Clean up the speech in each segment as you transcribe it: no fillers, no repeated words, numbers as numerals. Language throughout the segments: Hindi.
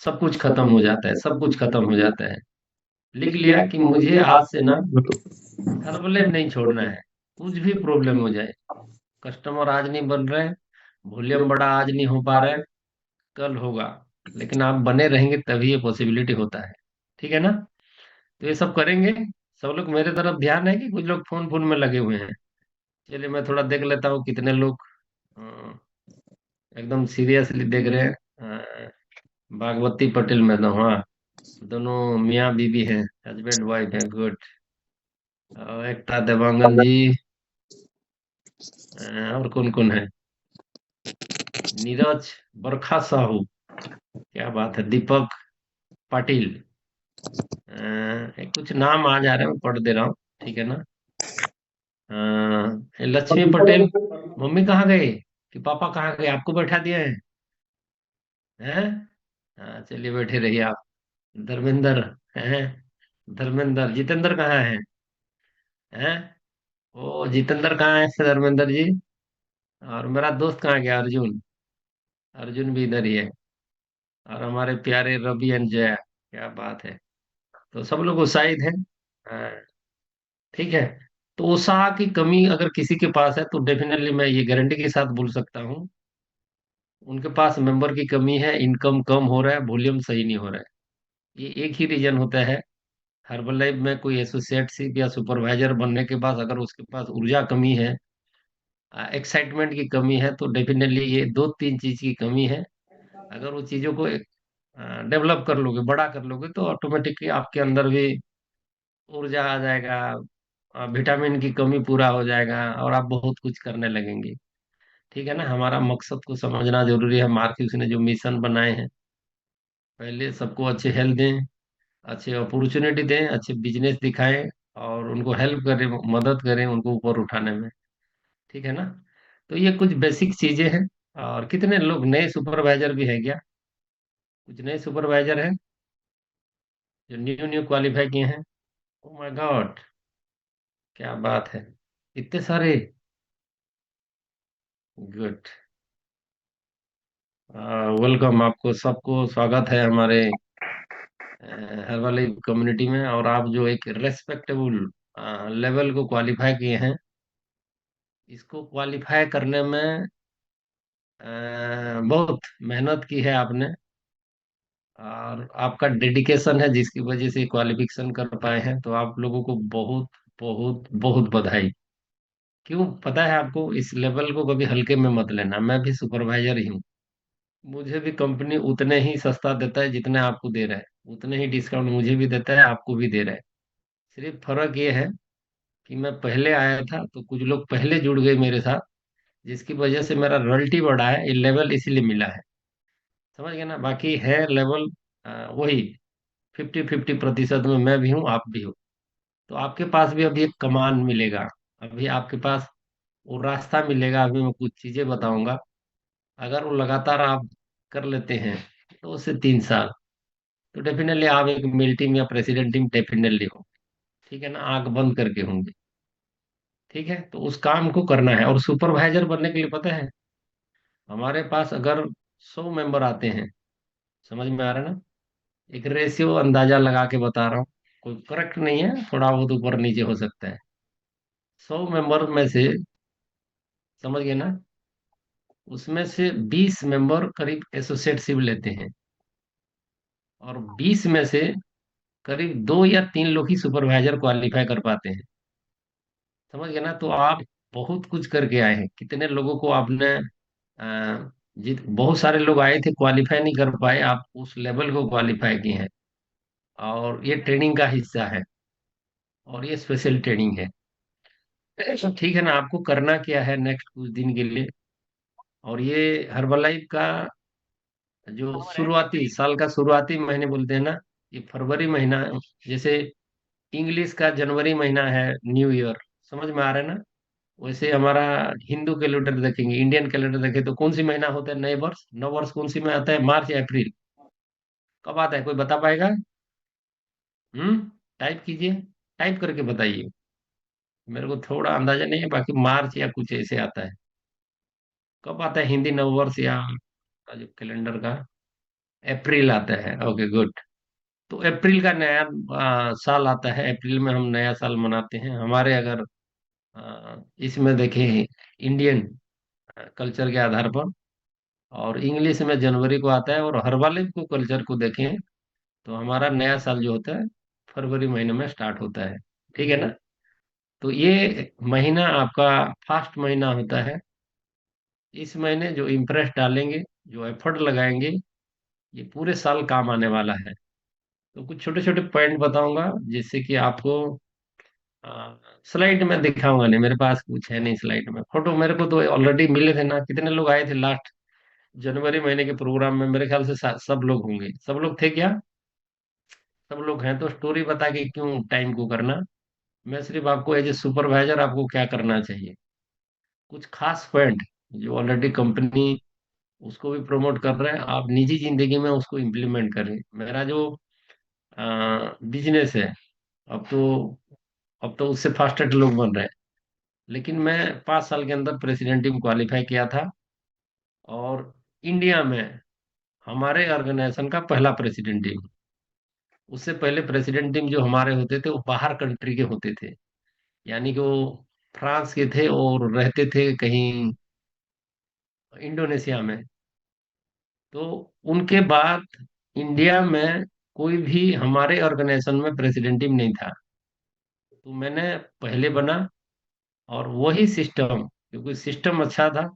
सब कुछ खत्म हो जाता है, सब कुछ खत्म हो जाता है। लिख लिया कि मुझे आज से ना हरबले नहीं छोड़ना है, कुछ भी प्रॉब्लम हो जाए। कस्टमर आज नहीं बन रहे, वॉल्यूम बड़ा आज नहीं हो पा रहा है, कल होगा। लेकिन आप बने रहेंगे तभी ये पॉसिबिलिटी होता है। ठीक है ना? तो ये सब करेंगे। सब लोग मेरे तरफ ध्यान है कि कुछ लोग फोन फोन में लगे हुए हैं। चलिए मैं थोड़ा देख लेता हूँ कितने लोग अ, एकदम सीरियसली देख रहे हैं। भागवती पटेल मैडम, हाँ, दोनों मियाँ बीवी हैं, हस्बैंड वाइफ है, गुड। एकता देवांगन जी। और कौन कौन है? नीरज, बरखा साहू, क्या बात है, दीपक पाटिल। कुछ नाम आ जा रहे हैं, मैं पढ़ दे रहा हूँ। ठीक है ना? लक्ष्मी पटेल। मम्मी कहाँ गए कि पापा कहाँ गए, आपको बैठा दिए हैं? हाँ, चलिए बैठे रहिए आप। धर्मेंद्र हैं? धर्मेंद्र, जितेंद्र कहाँ है? हैं? ओ जितेंद्र कहाँ है धर्मेंद्र जी? और मेरा दोस्त कहाँ गया, अर्जुन? अर्जुन भी इधर ही है। और हमारे प्यारे रवि एंड जया, क्या बात है। तो सब लोग उत्साहित हैं। हाँ, ठीक है। तो उत्साह की कमी अगर किसी के पास है तो डेफिनेटली मैं ये गारंटी के साथ बोल सकता हूँ, उनके पास मेंबर की कमी है, इनकम कम हो रहा है, वॉल्यूम सही नहीं हो रहा है। ये एक ही रीजन होता है। हर्बल लाइफ में कोई एसोसिएटशिप या सुपरवाइजर बनने के बाद अगर उसके पास ऊर्जा कमी है, एक्साइटमेंट की कमी है, तो डेफिनेटली ये दो तीन चीज की कमी है। अगर वो चीजों को डेवलप कर लोगे, बड़ा कर लोगे, तो ऑटोमेटिकली आपके अंदर भी ऊर्जा आ जाएगा, विटामिन की कमी पूरा हो जाएगा और आप बहुत कुछ करने लगेंगे। ठीक है ना? हमारा मकसद को समझना जरूरी है। मार्क्यूस ने जो मिशन बनाए हैं, पहले सबको अच्छे हेल्थ दें, अच्छे अपॉर्चुनिटी दें, अच्छे बिजनेस दिखाएं, और उनको हेल्प करें, मदद करें उनको ऊपर उठाने में। ठीक है ना? तो ये कुछ बेसिक चीजें हैं। और कितने लोग नए सुपरवाइजर भी है क्या? कुछ नए सुपरवाइजर हैं जो न्यू न्यू क्वालिफाई किए हैं? ओ माय गॉड, क्या बात है, इतने सारे। गुड। वेलकम, आपको सबको स्वागत है हमारे हर्बल कम्युनिटी में। और आप जो एक रेस्पेक्टेबल लेवल को क्वालिफाई किए हैं, इसको क्वालिफाई करने में बहुत मेहनत की है आपने, और आपका डेडिकेशन है जिसकी वजह से क्वालिफिकेशन कर पाए हैं। तो आप लोगों को बहुत बहुत बहुत बधाई। क्यों पता है आपको, इस लेवल को कभी हल्के में मत लेना। मैं भी सुपरवाइजर ही हूँ, मुझे भी कंपनी उतने ही सस्ता देता है जितने आपको दे रहा है, उतने ही डिस्काउंट मुझे भी देता है, आपको भी दे रहा है। सिर्फ फर्क ये है कि मैं पहले आया था तो कुछ लोग पहले जुड़ गए मेरे साथ, जिसकी वजह से मेरा रॉयल्टी बढ़ा है, ये लेवल इसीलिए मिला है। समझ गए ना? बाकी है लेवल वही 50-50% में मैं भी हूँ, आप भी हो। तो आपके पास भी अभी एक कमान मिलेगा, अभी आपके पास वो रास्ता मिलेगा। अभी मैं कुछ चीजें बताऊंगा, अगर वो लगातार आप कर लेते हैं, 2 से 3 साल, तो डेफिनेटली आप एक मिल टीम या प्रेसिडेंट टीम डेफिनेटली हो। ठीक है ना? आंख बंद करके होंगे। ठीक है? तो उस काम को करना है। और सुपरवाइजर बनने के लिए पता है, हमारे पास अगर 100 मेंबर आते हैं, समझ में आ रहा है ना? एक रेशियो अंदाजा लगा के बता रहा हूँ, कोई करेक्ट नहीं है, थोड़ा बहुत ऊपर नीचे हो सकता है। 100 मेंबर में से, समझ गए ना, उसमें से 20 मेंबर करीब एसोसिएटशिप लेते हैं, और 20 में से करीब 2 या 3 लोग ही सुपरवाइजर क्वालिफाई कर पाते हैं। समझ गए ना? तो आप बहुत कुछ करके आए हैं। कितने लोगों को आपने बहुत सारे लोग आए थे, क्वालिफाई नहीं कर पाए, आप उस लेवल को क्वालिफाई किए हैं। और ये ट्रेनिंग का हिस्सा है, और ये स्पेशल ट्रेनिंग है। ठीक है ना? आपको करना क्या है नेक्स्ट कुछ दिन के लिए, और ये हर्बलाइफ का जो शुरुआती साल का शुरुआती महीने बोलते हैं ना, ये फरवरी महीना, जैसे इंग्लिश का जनवरी महीना है न्यू ईयर, समझ में आ रहा है ना? वैसे हमारा हिंदू कैलेंडर देखेंगे, इंडियन कैलेंडर देखें, तो कौन सी महीना होता है नए वर्ष, नव वर्ष कौन सी में आता है, मार्च या अप्रैल? कब आता है, कोई बता पाएगा? टाइप कीजिए, टाइप करके बताइए। मेरे को थोड़ा अंदाजा नहीं है, बाकी मार्च या कुछ ऐसे आता है। कब आता है हिंदी नव वर्ष या जो कैलेंडर का? अप्रैल आता है, ओके गुड। तो अप्रैल का नया साल आता है, अप्रैल में हम नया साल मनाते हैं। हमारे अगर इसमें देखें इंडियन कल्चर के आधार पर, और इंग्लिश में जनवरी को आता है, और हर वाले को कल्चर को देखें तो हमारा नया साल जो होता है फरवरी महीने में स्टार्ट होता है। ठीक है ना? तो ये महीना आपका फास्ट महीना होता है। इस महीने जो इम्प्रेस डालेंगे, जो एफर्ट लगाएंगे, ये पूरे साल काम आने वाला है। तो कुछ छोटे छोटे पॉइंट बताऊंगा जिससे कि आपको स्लाइड में दिखाऊंगा नहीं, मेरे पास कुछ है नहीं स्लाइड में। फोटो मेरे को तो ऑलरेडी मिले थे ना, कितने लोग आए थे लास्ट जनवरी महीने के प्रोग्राम में? मेरे ख्याल से सब लोग होंगे। सब लोग थे क्या? सब लोग हैं तो स्टोरी बता के क्यों टाइम को करना। मैं सिर्फ आपको एज ए सुपरवाइजर आपको क्या करना चाहिए, कुछ खास पॉइंट जो ऑलरेडी कंपनी उसको भी प्रमोट कर रहे हैं, आप निजी जिंदगी में उसको इम्प्लीमेंट करें। मेरा जो बिजनेस है, अब तो अब तो उससे फास्टेस्ट लोग बन रहे हैं। लेकिन मैं 5 साल के अंदर प्रेसिडेंट टीम क्वालिफाई किया था, और इंडिया में हमारे ऑर्गेनाइजेशन का पहला प्रेसिडेंट टीम। उससे पहले प्रेसिडेंट टीम जो हमारे होते थे वो बाहर कंट्री के होते थे, यानी कि वो फ्रांस के थे और रहते थे कहीं इंडोनेशिया में। तो उनके बाद इंडिया में कोई भी हमारे ऑर्गेनाइजेशन में प्रेसिडेंट टीम नहीं था। तो मैंने पहले बना, और वही सिस्टम, क्योंकि सिस्टम अच्छा था,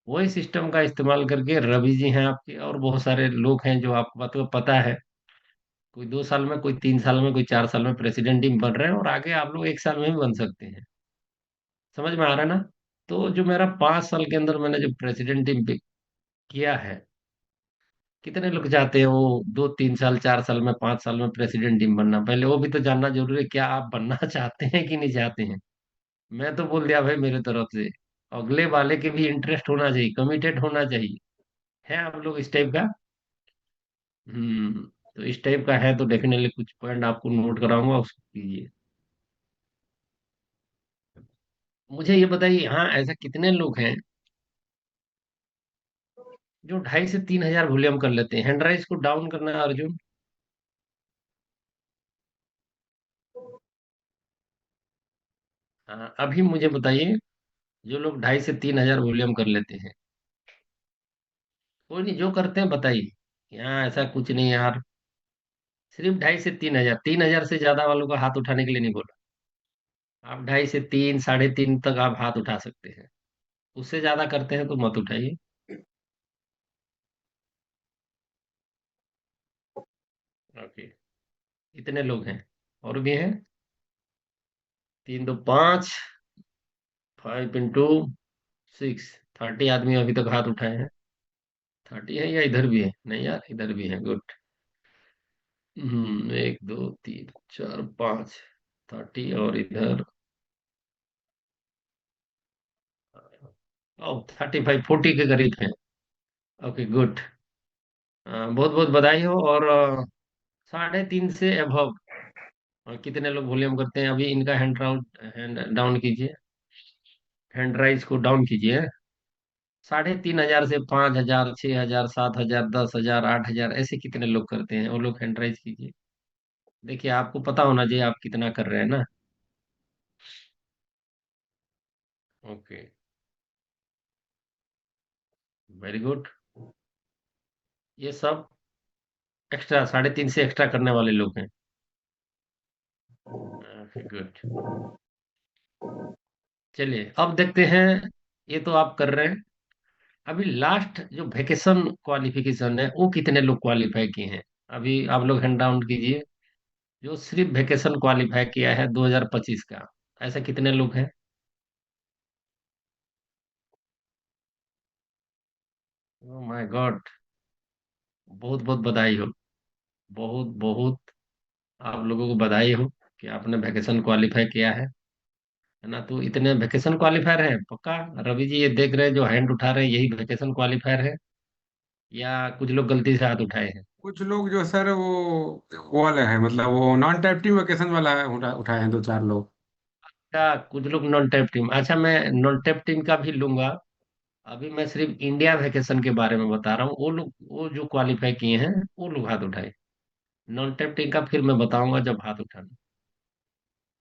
वही सिस्टम का इस्तेमाल करके रवि जी हैं आपके, और बहुत सारे लोग हैं जो आपको बात को पता है, कोई 2 साल में, कोई 3 साल में, कोई 4 साल में प्रेसिडेंट टीम बन रहे हैं, और आगे आप लोग 1 साल में भी बन सकते हैं। समझ में आ रहा है ना? तो जो मेरा 5 साल के अंदर मैंने जो प्रेसिडेंट टीम पे किया है, कितने लोग चाहते हैं वो 2 3 साल 4 साल में 5 साल में प्रेसिडेंट टीम बनना? पहले वो भी तो जानना जरूरी है, क्या आप बनना चाहते हैं कि नहीं चाहते हैं। मैं तो बोल दिया भाई मेरे तरफ से, अगले वाले के भी इंटरेस्ट होना चाहिए, कमिटेड होना चाहिए। है आप लोग इस टाइप का? तो इस टाइप का है तो डेफिनेटली कुछ पॉइंट आपको नोट कराऊंगा, उसको कीजिए। मुझे ये बताइए, यहाँ ऐसा कितने लोग हैं जो 2.5 से 3 हजार वॉल्यूम कर लेते हैं? हैंड राइज को डाउन करना है अर्जुन। हाँ, अभी मुझे बताइए, जो लोग 2.5 से 3 हजार वॉल्यूम कर लेते हैं। कोई नहीं, जो करते हैं बताइए। यहाँ ऐसा कुछ नहीं यार, सिर्फ 2.5 से 3 हजार। 3 हजार से ज्यादा वालों का हाथ उठाने के लिए नहीं बोला। आप 2.5 से 3, 3.5 तक आप हाथ उठा सकते हैं। उससे ज्यादा करते हैं तो मत उठाइए। ओके, इतने लोग हैं। और भी हैं? 3 2 5, 5 × 6, 30 आदमी अभी तक हाथ उठाए हैं। 30 है या इधर भी है? नहीं यार, इधर भी है, गुड। 1 2 3 4 5, 30, और इधर 35 40 के करीब है। Okay good. बहुत बहुत बधाई हो। और 3.5 से अभव कितने लोग वॉल्यूम करते हैं? अभी इनका हैंड डाउन कीजिए, हैंड राइज को डाउन कीजिए। 3.5 हजार से 5 हजार, 6 हजार, 7 हजार, 10 हजार, 8 हजार, ऐसे कितने लोग करते हैं? वो लोग हैंड राइज कीजिए। देखिए, आपको पता होना चाहिए आप कितना कर रहे हैं ना। Okay, very good. ये सब एक्स्ट्रा 3.5 से एक्स्ट्रा करने वाले लोग हैं। Okay good. चलिए अब देखते हैं। ये तो आप कर रहे हैं। अभी लास्ट जो वेकेशन क्वालिफिकेशन है, वो कितने लोग क्वालिफाई किए हैं? अभी आप लोग हैंड डाउन कीजिए, जो सिर्फ वेकेशन क्वालिफाई किया है 2025 का। ऐसा कितने लोग हैं? ओ माय गॉड, बहुत बहुत बधाई हो। बहुत बहुत आप लोगों को बधाई हो कि आपने वेकेशन क्वालिफाई किया है ना? तो इतने वेकेशन क्वालिफायर हैं पक्का? रवि जी, ये देख रहे हैं जो हैंड उठा रहे हैं, यही वेकेशन क्वालिफायर है, या कुछ लोग गलती से हाथ उठाए हैं? कुछ लोग जो सर वो वाले हैं, मतलब वो नॉन टाइप वेकेशन वाला है, उठाए हैं 2 4 लोग। क्या कुछ लोग नॉन टैप टीम? अच्छा, मैं नॉन टैप टीम का भी लूंगा। अभी मैं सिर्फ इंडिया वैकेशन के बारे में बता रहा हूँ, वो लोग वो जो क्वालिफाई किए हैं वो लोग हाथ उठाए। नॉन टेप्टिंग का फिर मैं बताऊंगा जब हाथ उठाना।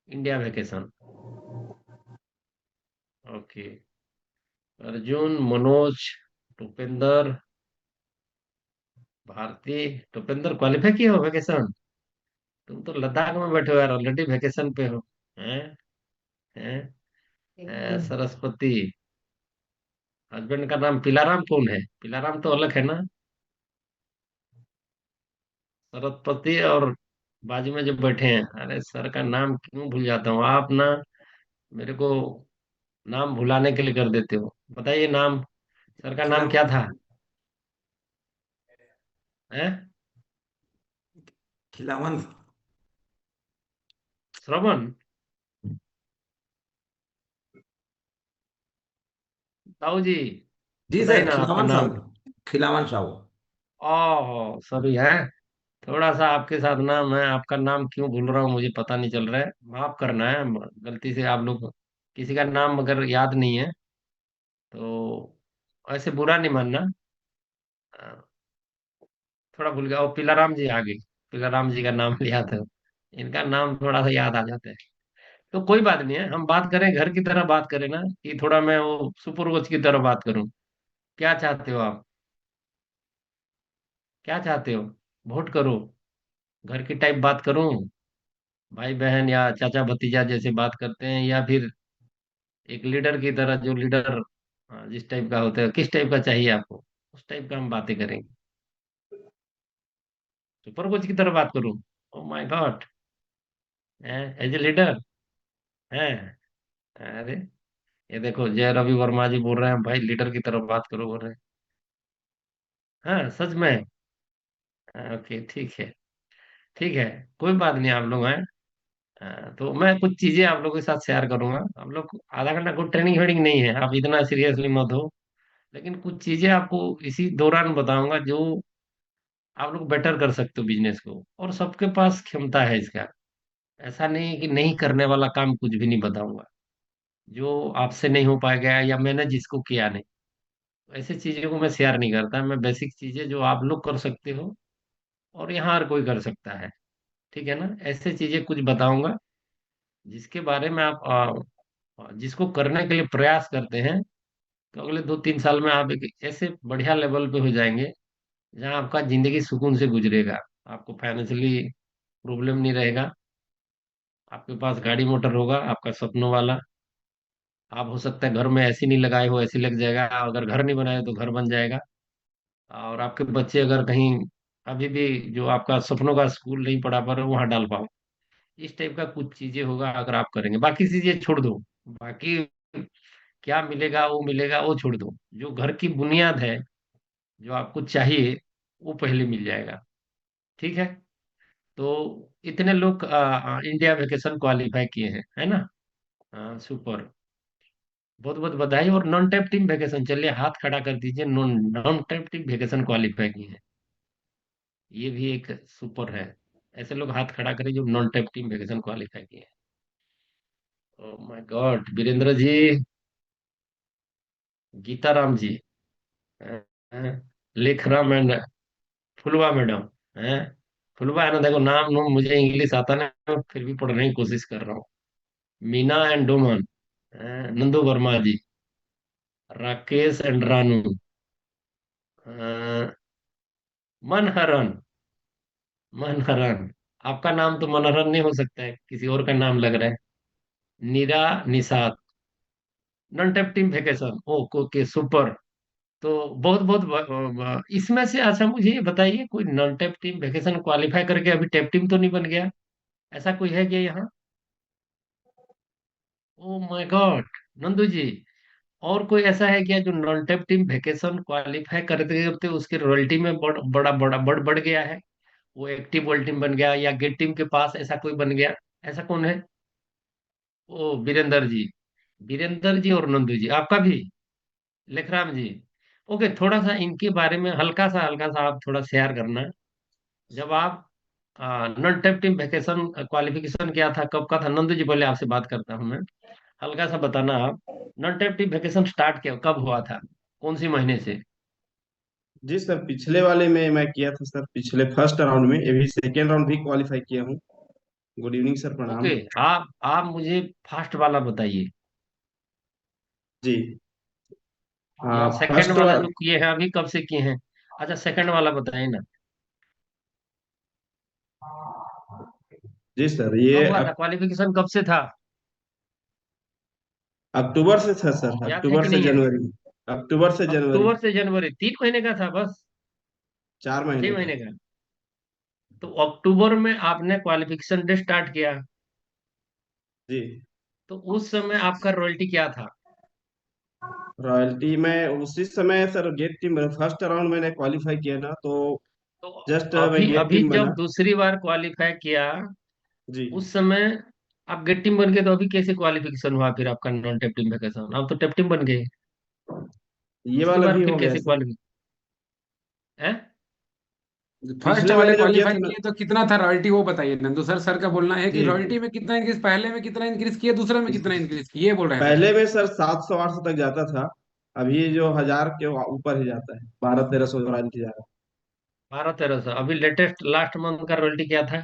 India vacation. Okay. Arjun, Manoj, Bhupendra, Bharti. Bhupendra qualify किए हो वैकेशन? तुम तो लद्दाख में बैठे हो यार, ऑलरेडी वैकेशन पे हो। हैं? हैं? सरस्वती। हस्बैंड का नाम पिलाराम कौन है? पिलाराम तो अलग है ना। सरस्वती और बाजू में जो बैठे हैं, अरे सर का नाम क्यों भूल जाता हूँ, आप ना मेरे को नाम भुलाने के लिए कर देते हो। बताइए नाम। सर का खिला नाम क्या था? हैं? खिलावन। श्रवण। ताऊ जी, जी बताइए सर, ना आपका खिलावन नाम। साहब, खिलावन साहू। ओह सॉरी है। थोड़ा सा आपके साथ ना मैं आपका नाम क्यों भूल रहा हूँ मुझे पता नहीं चल रहा है, माफ करना है। गलती से आप लोग किसी का नाम अगर याद नहीं है तो ऐसे बुरा नहीं मानना। अ, थोड़ा भूल गया। और पिलाराम जी आ गए। पिलाराम जी का नाम लिया था। इनका नाम थोड़ा सा याद आ जाता है। तो कोई बात नहीं है, हम बात करें घर की तरह बात करें ना, कि थोड़ा मैं वो सुपर वॉच की तरह बात करूं। क्या चाहते हो आप? क्या चाहते हो? वोट करो? घर की टाइप बात करूं? भाई बहन या चाचा भतीजा जैसे बात करते हैं, या फिर एक लीडर की तरह, जो लीडर जिस टाइप का होता है, किस टाइप का चाहिए आपको? उस टाइप का हम बातें करेंगे। सुपर कोच की तरह बात करूं? Oh my god. As a leader है। अरे ये देखो, जय रवि वर्मा जी बोल रहे हैं भाई लीडर की तरह बात करो, बोल रहे हैं। हाँ सच में। ओके ठीक है। ठीक है। कोई बात नहीं, आप लोग हैं। तो मैं कुछ चीजें आप लोगों के साथ शेयर करूंगा। हम लोग आधा घंटा कोई ट्रेनिंग वेनिंग नहीं है, आप इतना सीरियसली मत हो। लेकिन कुछ चीजें आपको इसी दौरान बताऊंगा जो आप लोग बेटर कर सकते हो बिजनेस को, और सबके पास क्षमता है इसका। ऐसा नहीं है कि नहीं करने वाला काम कुछ भी नहीं बताऊंगा, जो आपसे नहीं हो पाएगा या मैंने जिसको किया नहीं। तो ऐसी चीजों को मैं शेयर नहीं करता, मैं बेसिक चीजें जो आप लोग कर सकते हो और यहाँ हर कोई कर सकता है। ठीक है ना, ऐसे चीजें कुछ बताऊंगा जिसके बारे में आप जिसको करने के लिए प्रयास करते हैं, तो अगले 2-3 साल में आप एक ऐसे बढ़िया लेवल पे हो जाएंगे जहाँ आपका जिंदगी सुकून से गुजरेगा। आपको फाइनेंशियली प्रॉब्लम नहीं रहेगा। आपके पास गाड़ी मोटर होगा आपका सपनों वाला। आप हो सकता है घर में एसी नहीं लगाए हो, एसी लग जाएगा। अगर घर नहीं बनाए तो घर बन जाएगा। और आपके बच्चे अगर कहीं अभी भी जो आपका सपनों का स्कूल नहीं पढ़ा पा रहे वहां डाल पाओ। इस टाइप का कुछ चीजें होगा अगर आप करेंगे, बाकी चीजें छोड़ दो। बाकी क्या मिलेगा वो मिलेगा, वो छोड़ दो। जो घर की बुनियाद है, जो आपको चाहिए, वो पहले मिल जाएगा। ठीक है। तो इतने लोग इंडिया वेकेशन क्वालिफाई किए हैं, है ना? हाँ सुपर। बहुत बहुत बधाई। और नॉन टैप टीम वेकेशन, चलिए हाथ खड़ा कर दीजिए, non non tap team vacation qualify किए हैं। ये भी एक सुपर है। ऐसे लोग हाथ खड़ा करें जो non tap team vacation qualify किए हैं। Oh my god, Virendra ji, Gitaram ji, हैं? हैं? लेखराम एंड फुलवा मैडम, हैं? फुलवा है ना, देखो नाम नो मुझे इंग्लिश आता ना, फिर भी पढ़ने की कोशिश कर रहा हूँ। मीना एंड डोमन, नंदू वर्मा जी, राकेश एंड रानू, अ, मनहरन। मनहरन। आपका नाम तो मनहरन नहीं हो सकता है, किसी और का नाम लग रहा है। Nira Nishad. Non tape team vacation, okay okay super. तो बहुत बहुत इसमें से अच्छा मुझे ये बताइए, कोई non tape team vacation qualify करके अभी टेप टीम तो नहीं बन गया? ऐसा कोई है क्या यहाँ? Oh my god. Nandu ji, और कोई ऐसा है क्या जो non tape team vacation qualify करते करते उसके रॉयल्टी में बढ़ गया है? वो एक्टिव वर्ल्ड टीम बन गया या गेट टीम के पास ऐसा कोई बन गया? ऐसा कौन है? ओ वीरेंद्र जी। वीरेंद्र जी और नंदू जी, आपका भी? लेखराम जी। ओके, थोड़ा सा इनके बारे में हल्का सा आप थोड़ा शेयर करना। जब आप non tape team vacation qualification क्या था, कब का था? नंदू जी पहले आपसे बात करता हूँ मैं। हल्का सा बताना आप, non tape team vacation start क्या कब हुआ था? कौन सी महीने से? जी सर, पिछले वाले में मैं किया था सर, पिछले फर्स्ट राउंड में, अभी सेकेंड राउंड भी क्वालिफाई किया हूँ। Good evening sir, okay. प्रणाम। आप मुझे फास्ट वाला बताइए। जी। या सेकंड फर्स्ट वाला वाला। जो किए हैं अभी, कब से किए हैं? अच्छा, सेकंड वाला बताइए ना। जी सर, ये कब हुआ था क्वालिफिकेशन, कब से था? अक्टूबर से था सर, याद है अक्टूबर कि से नहीं है? जनवरी। अक्टूबर से जनवरी। अक्टूबर से जनवरी, 3 महीने का था बस? 4 महीने छह का। महीने का? तो अक्टूबर में आपने क्वालिफिकेशन डे स्टार्ट किया, जी। तो उस समय आपका रॉयल्टी क्या था? रॉयल्टी में उसी समय sir, get team first round मैंने क्वालिफाई किया ना, तो तो जस्ट मैं अभी गेट अभी टीम जब बना। दूसरी बार क्वालिफाई किया, जी। उस समय आप गेट टीम बन गए, तो अभी कैसे क्वालिफिकेशन हुआ फिर आपका नॉन टेप टीम वैकेशन? आप तो टेप टीम बन गए। ये दूसरी वाला बार भी फिर हो गया कैसे सर। क्वालिफिक है? पिछले फर्स्ट वाले वाले जो किया क्वालिफाई था ना। किए तो कितना था रॉयल्टी, वो बताइए। नंदू सर, सर का बोलना है कि जी। रॉयल्टी में कितना इंक्रीज, पहले में कितना इंक्रीज किया, दूसरे में कितना इंक्रीज किया, ये बोल रहे हैं सर। पहले में सर 700 800 तक जाता था। अभी जो 1000 के ऊपर ही जाता है, 1200 1300 रॉयल्टी जा रहा 1200 1300। अभी लेटेस्ट लास्ट मंथ का रॉयल्टी क्या था? है।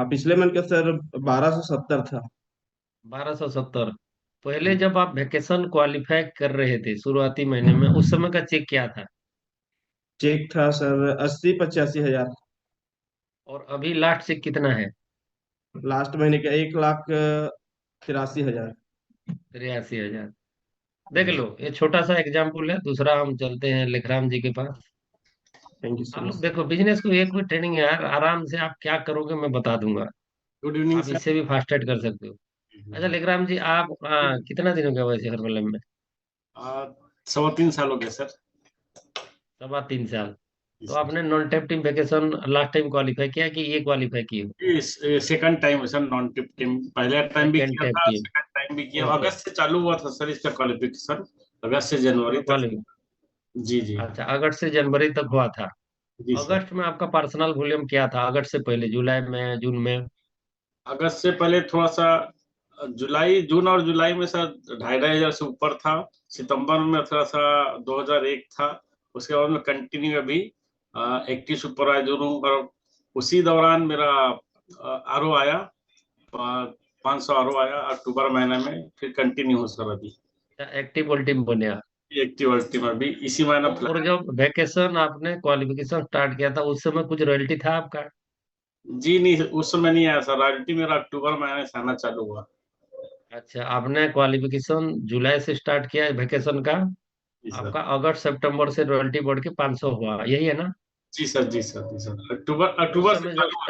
पिछले मंथ का सर 1270 था। 1270। पहले जी। जब आप वैकेशन क्वालिफाई कर रहे थे शुरुआती महीने में, उस समय का चेक क्या था? चेक था सर 80 85 हजार। और अभी लास्ट चेक कितना है? लास्ट महीने का 1,83,000। 83,000। देख लो, ये छोटा सा एग्जाम्पल है। दूसरा हम चलते हैं लेखराम जी के पास। थैंक यू सो आप लोग मच। देखो, बिजनेस को एक भी ट्रेनिंग है यार, आराम से आप क्या करोगे मैं बता दूंगा। गुड इवनिंग आप सर। इससे भी फास्टेड कर सकते हो। अच्छा लेखराम जी, आप कितना दिन हो गया वैसे हरमलम में? 3.25 साल हो गए सर। 3.25 साल। तो आपने non tape team vacation last time qualify किया कि ये क्वालिफाई किए हो? सेकंड टाइम है सर नॉन टिप टीम, पहले टाइम भी सेकेंड किया टेप था, टीम। सेकंड टाइम भी किया, ओके। अगस्त से चालू हुआ था सर इसका क्वालिफिकेशन। अगस्त से जनवरी तक। क्वालिफाई। जी जी। अच्छा, अगस्त से जनवरी तक हुआ था। जी सर। अगस्त में आपका पर्सनल वॉल्यूम क्या था? अगस्त से पहले जुलाई में, जून में? अगस्त से पहले थोड़ा सा, जुलाई जून और जुलाई में सर 2,500 से ऊपर था। सितंबर में थोड़ा सा 2,001 था। उसके बाद में कंटिन्यू अभी 81 सुपरवाइजर हूँ, और उसी दौरान मेरा आरओ आया, 500 आरओ आया अक्टूबर महीने में, फिर कंटिन्यू हो सर अभी। एक्टिव टीम बने? एक्टिव टीम अभी इसी महीने और प्लान। जब वैकेशन आपने क्वालिफिकेशन स्टार्ट किया था, उस समय कुछ रॉयल्टी था आपका? जी नहीं, उस समय नहीं आया सर, रॉयल्टी मेरा अक्टूबर महीने से आना चालू हुआ। अच्छा, आपने क्वालिफिकेशन जुलाई से स्टार्ट किया वैकेशन का। जी सर। आपका अगस्त सितंबर से रॉयल्टी बढ़ के 500 हुआ, यही है ना? जी सर, जी सर, जी सर, अक्टूबर उस अक्टूबर से समय जब चालू हुआ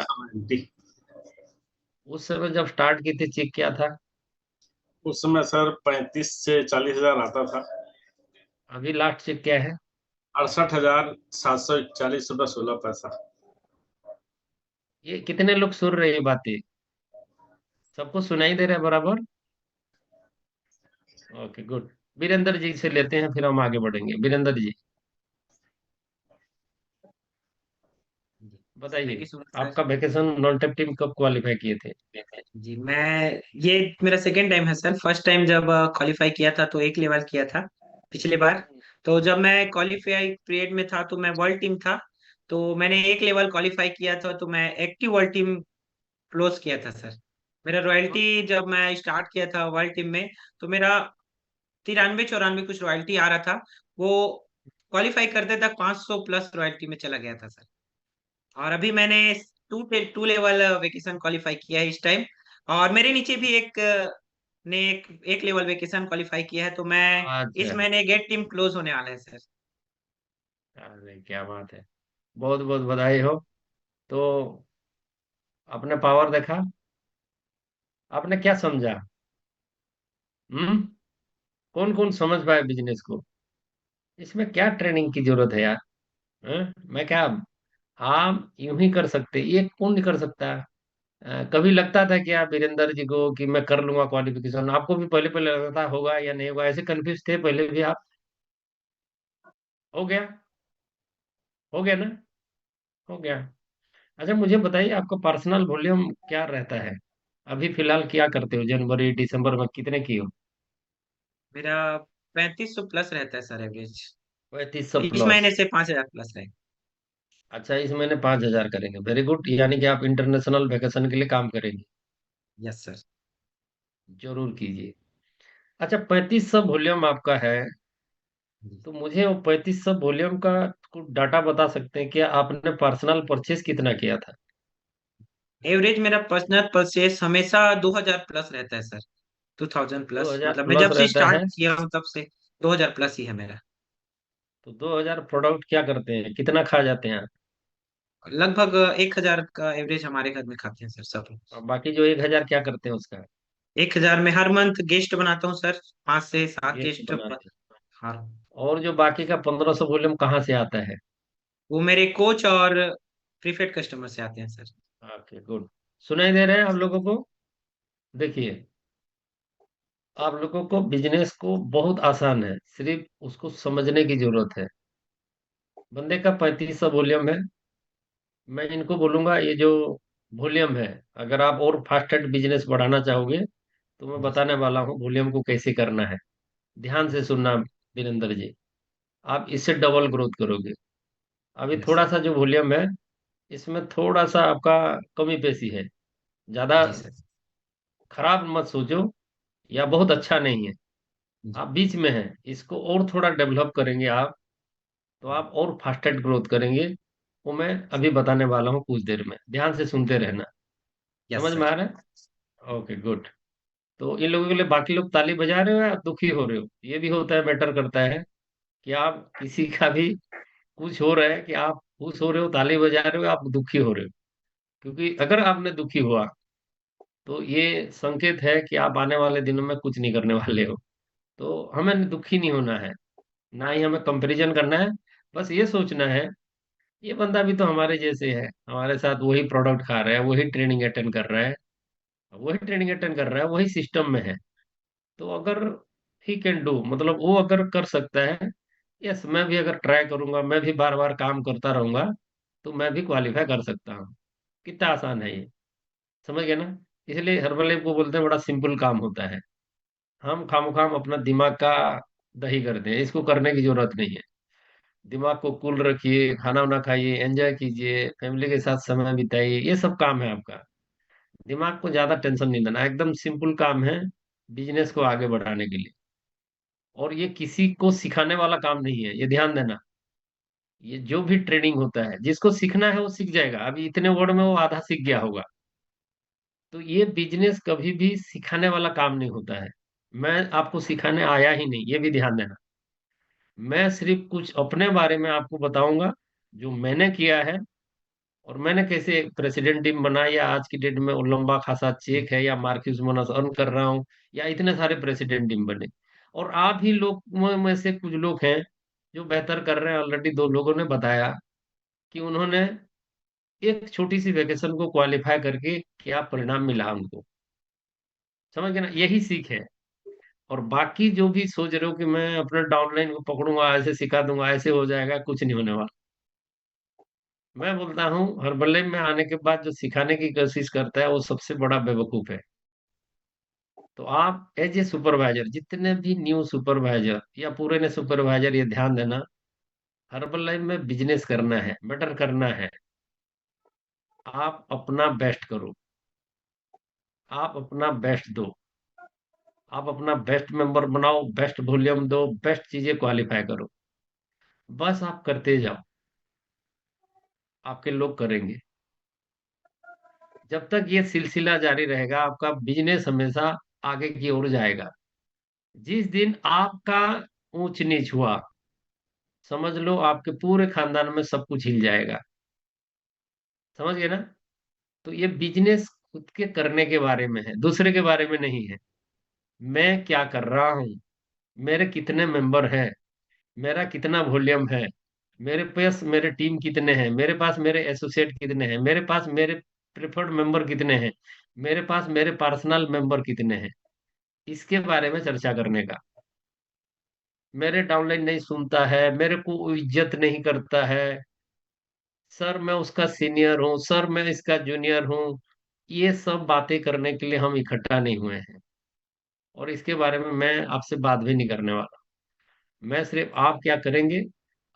सर रॉयल्टी। स्टार्ट की थी, चेक क्या था? उस समय सर 35 से 40 हजार आता था। अभी लास्ट चेक क्या है? 68,741 रुपये 16 पैसा। ये कितने लोग सुन रहे हैं बातें? सबको सुनाई दे रहा है बराबर? Okay, good. वीरेंद्र जी से लेते हैं, फिर हम आगे बढ़ेंगे। वीरेंद्र जी, जी। थैंक बताइए। यू सो मच आपका sir. Vacation non tape team कब क्वालिफाई किए थे? जी, मैं ये मेरा सेकेंड टाइम है सर। फर्स्ट टाइम जब क्वालिफाई किया था तो एक लेवल किया था पिछले बार। तो जब मैं क्वालिफाई पीरियड में था तो मैं वर्ल्ड टीम था। तो मैंने एक लेवल क्वालिफाई किया था, तो मैं एक्टिव वर्ल्ड टीम क्लोज किया था सर। मेरा रॉयल्टी जब मैं स्टार्ट किया था वर्ल्ड टीम में, तो मेरा 93 94 कुछ रॉयल्टी आ रहा था। वो क्वालिफाई करते तक 500 प्लस रॉयल्टी में चला गया था सर। और अभी मैंने टू लेवल वेकेशन क्वालिफाई किया है इस टाइम। और मेरे नीचे भी एक लेवल वेकेशन क्वालिफाई किया है, तो मैं इस अच्छा। महीने गेट टीम क्लोज होने वाला है सर। अरे क्या बात है, बहुत बहुत बधाई हो। तो आपने पावर देखा, आपने क्या समझा? हम्म। कौन कौन समझ पाया बिजनेस को? इसमें क्या ट्रेनिंग की जरूरत है यार? मैं क्या, आप यूं ही कर सकते, ये कौन नहीं कर सकता? कभी लगता था कि आप वीरेंद्र जी को कि मैं कर लूंगा क्वालिफिकेशन? आपको भी पहले पहले लगता था होगा या नहीं होगा, ऐसे कंफ्यूज थे पहले भी आप? हो गया? हो गया ना? हो गया। अच्छा मुझे बताइए, आपका पर्सनल वॉल्यूम क्या रहता है? अभी फिलहाल क्या करते हो? जनवरी दिसंबर में कितने की हो? मेरा 3500 प्लस रहता है सर एवरेज। 3500 इस प्लस। महीने से 5000 प्लस रहेगा। अच्छा, इस महीने 5,000 करेंगे, वेरी गुड। यानी कि आप इंटरनेशनल वेकेशन के लिए काम करेंगे। Yes sir. जरूर कीजिए। अच्छा, 3500 वॉल्यूम आपका है, तो मुझे वो 3500 वॉल्यूम का कुछ डाटा बता सकते हैं क्या? आपने पर्सनल परचेज कितना किया था? एवरेज मेरा पर्सनल परचेस हमेशा 2000 प्लस रहता है सर। 2000 दो प्लस, हजार मतलब मैं प्लस जब से रहता स्टार्ट है। किया हूँ तब से 2000 प्लस ही है मेरा। तो 2,000 प्रोडक्ट क्या करते हैं, कितना खा जाते हैं? लगभग 1000 का एवरेज हमारे घर में खाते हैं सर सब लोग। और बाकी जो 1,000 क्या करते हैं उसका? 1000 में हर मंथ गेस्ट बनाता हूँ सर, 5 से 7 गेस्ट गेस्ट। बनाते हैं। हाँ। और जो बाकी का 1,500 वॉल्यूम कहाँ से आता है? वो मेरे कोच और प्रीफेड कस्टमर से आते हैं सर। Okay, good. सुनाई दे रहे हैं आप लोगों को? देखिए, आप लोगों को बिजनेस को बहुत आसान है, सिर्फ उसको समझने की जरूरत है। बंदे का 3500 वॉल्यूम है। मैं इनको बोलूंगा ये जो वॉल्यूम है, अगर आप और फास्टेड बिजनेस बढ़ाना चाहोगे तो मैं जी सर। बताने वाला हूँ वॉल्यूम को कैसे करना है। ध्यान से सुनना वीरेंद्र जी। आप इससे डबल ग्रोथ करोगे। अभी यस थोड़ा सर। सा जो वॉल्यूम है, इसमें थोड़ा सा आपका कमी पेशी है। ज्यादा जी सर। खराब मत सोचो, या बहुत अच्छा नहीं है। जी। आप बीच में हैं, इसको और थोड़ा डेवलप करेंगे आप, तो आप और फास्टेड ग्रोथ करेंगे। वो मैं अभी बताने वाला हूँ कुछ देर में, ध्यान से सुनते रहना। यस समझ में सर। आ रहा है? Okay, good. तो इन लोगों के लिए बाकी लोग ताली बजा रहे हो या दुखी हो रहे हो? ये भी होता है, मैटर करता है कि आप किसी का भी कुछ हो रहा है कि आप खुश हो रहे हो, ताली बजा रहे हो, आप दुखी हो रहे हो। क्योंकि अगर आपने दुखी हुआ तो ये संकेत है कि आप आने वाले दिनों में कुछ नहीं करने वाले हो। तो हमें दुखी नहीं होना है, ना ही हमें कंपैरिजन करना है। बस ये सोचना है, ये बंदा भी तो हमारे जैसे है, हमारे साथ वही प्रोडक्ट खा रहा है, वही ट्रेनिंग अटेंड कर रहा है, वही ट्रेनिंग अटेंड कर रहा है, वही सिस्टम में है। तो अगर ही कैन डू, मतलब वो अगर कर सकता है, यस, मैं भी अगर ट्राई करूंगा, मैं भी बार बार काम करता रहूंगा, तो मैं भी क्वालिफाई कर सकता हूँ। कितना आसान है ये, समझ गए ना? इसलिए हर्बल को बोलते हैं बड़ा सिंपल काम होता है। हम खामखाम अपना दिमाग का दही करते हैं, इसको करने की जरूरत नहीं है। दिमाग को कूल रखिए, खाना वाना खाइए, एंजॉय कीजिए, फैमिली के साथ समय बिताइए, ये सब काम है आपका। दिमाग को ज्यादा टेंशन नहीं देना, एकदम सिंपल काम है बिजनेस को आगे बढ़ाने के लिए। और ये किसी को सिखाने वाला काम नहीं है, ये ध्यान देना। ये जो भी ट्रेनिंग होता है, जिसको सीखना है वो सीख जाएगा, अभी इतने वर्ड में वो आधा सीख गया होगा। तो ये बिजनेस कभी भी सिखाने वाला काम नहीं होता है। मैं आपको सिखाने आया ही नहीं, ये भी ध्यान देना। मैं सिर्फ कुछ अपने बारे में आपको बताऊंगा, जो मैंने किया है, और मैंने कैसे प्रेसिडेंट टीम बनाई, या आज की डेट में वो लंबा खासा चेक है, या मार्क्यूस बोनस अर्न कर रहा हूँ, या इतने सारे प्रेसिडेंट टीम बने। और आप ही लोग में से कुछ लोग हैं जो बेहतर कर रहे हैं। ऑलरेडी दो लोगों ने बताया कि उन्होंने एक छोटी सी वेकेशन को क्वालिफाई करके क्या परिणाम मिला उनको। समझ गए ना? यही सीख है। और बाकी जो भी सोच रहे हो कि मैं अपने डाउनलाइन को पकड़ूंगा, ऐसे सिखा दूंगा, ऐसे हो जाएगा, कुछ नहीं होने वाला। मैं बोलता हूँ हर्बल में आने के बाद जो सिखाने की कोशिश करता है वो सबसे बड़ा बेवकूफ है। तो आप एज ए सुपरवाइजर, जितने भी न्यू सुपरवाइजर या पुराने सुपरवाइजर, ये ध्यान देना, हर्बल लाइफ में बिजनेस करना है, बेटर करना है। आप अपना बेस्ट करो, आप अपना बेस्ट दो, आप अपना बेस्ट मेंबर बनाओ, बेस्ट वॉल्यूम दो, बेस्ट चीजें क्वालिफाई करो। बस आप करते जाओ, आपके लोग करेंगे। जब तक ये सिलसिला जारी रहेगा, आपका बिजनेस हमेशा आगे की ओर जाएगा। जिस दिन आपका ऊंच नीच हुआ, समझ लो आपके पूरे खानदान में सब कुछ हिल जाएगा। समझ गए ना? तो ये बिजनेस खुद के करने के बारे में है, दूसरे के बारे में नहीं है। मैं क्या कर रहा हूँ, मेरे कितने मेंबर हैं, मेरा कितना वॉल्यूम है, मेरे पास मेरे टीम कितने हैं, मेरे पास मेरे एसोसिएट कितने हैं, मेरे पास मेरे प्रेफर्ड मेंबर कितने हैं, मेरे पास मेरे पर्सनल मेंबर कितने हैं, इसके बारे में चर्चा करने का। मेरे डाउनलाइन नहीं सुनता है, मेरे को इज्जत नहीं करता है, सर मैं उसका सीनियर हूँ, सर मैं इसका जूनियर हूँ, ये सब बातें करने के लिए हम इकट्ठा नहीं हुए हैं। और इसके बारे में मैं आपसे बात भी नहीं करने वाला। मैं सिर्फ आप क्या करेंगे,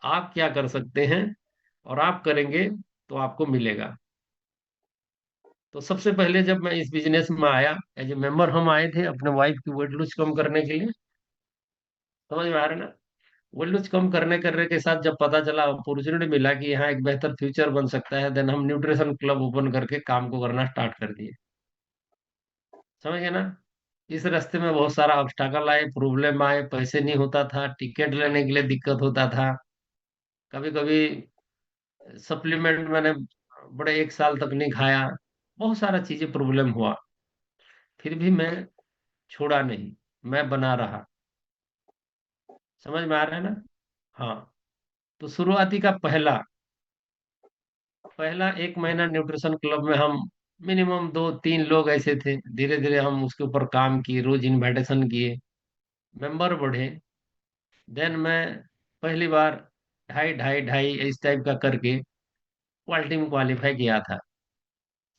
आप क्या कर सकते हैं, और आप करेंगे तो आपको मिलेगा। तो सबसे पहले जब मैं इस बिजनेस में आया, एज ए मेंबर हम आए थे अपने वाइफ की वेट लूज कम करने के लिए। समझ में आ रहा है ना? वेट लूज कम करने करने के साथ जब पता चला, अपॉर्चुनिटी मिला कि यहाँ एक बेहतर फ्यूचर बन सकता है, देन हम न्यूट्रिशन क्लब ओपन करके काम को करना स्टार्ट कर दिए। समझ गए ना? इस रास्ते में बहुत सारा ऑब्स्टाकल आए, प्रॉब्लम आए, पैसे नहीं होता था, टिकट लेने के लिए दिक्कत होता था। कभी कभी सप्लीमेंट मैंने बड़े 1 साल तक नहीं खाया। बहुत सारा चीजें प्रॉब्लम हुआ, फिर भी मैं छोड़ा नहीं, मैं बना रहा। समझ में आ रहा है ना? हाँ। तो शुरुआती का पहला पहला 1 महीना न्यूट्रिशन क्लब में हम मिनिमम 2-3 लोग ऐसे थे। धीरे धीरे हम उसके ऊपर काम किए, रोज इनविटेशन किए, मेंबर बढ़े। देन मैं पहली बार ढाई ढाई ढाई इस टाइप का करके क्वालिटी में क्वालिफाई किया था।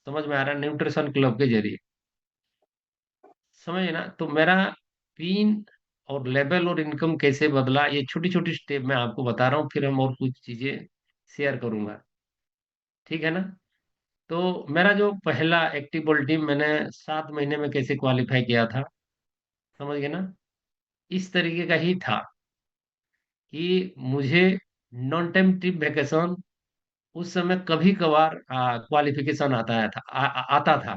समझ में आ रहा है? न्यूट्रिशन क्लब के जरिए। समझ ना? तो मेरा पिन और लेवल और इनकम कैसे बदला, ये छोटी छोटी स्टेप मैं आपको बता रहा हूँ, फिर हम और कुछ चीजें शेयर करूंगा। ठीक है ना? तो मेरा जो पहला एक्टिव बॉल टीम मैंने 7 महीने में कैसे क्वालिफाई किया था, समझ गए ना? इस तरीके का ही था कि मुझे नॉन टाइम ट्रिप वेकेशन उस समय कभी कभार क्वालिफिकेशन आता था।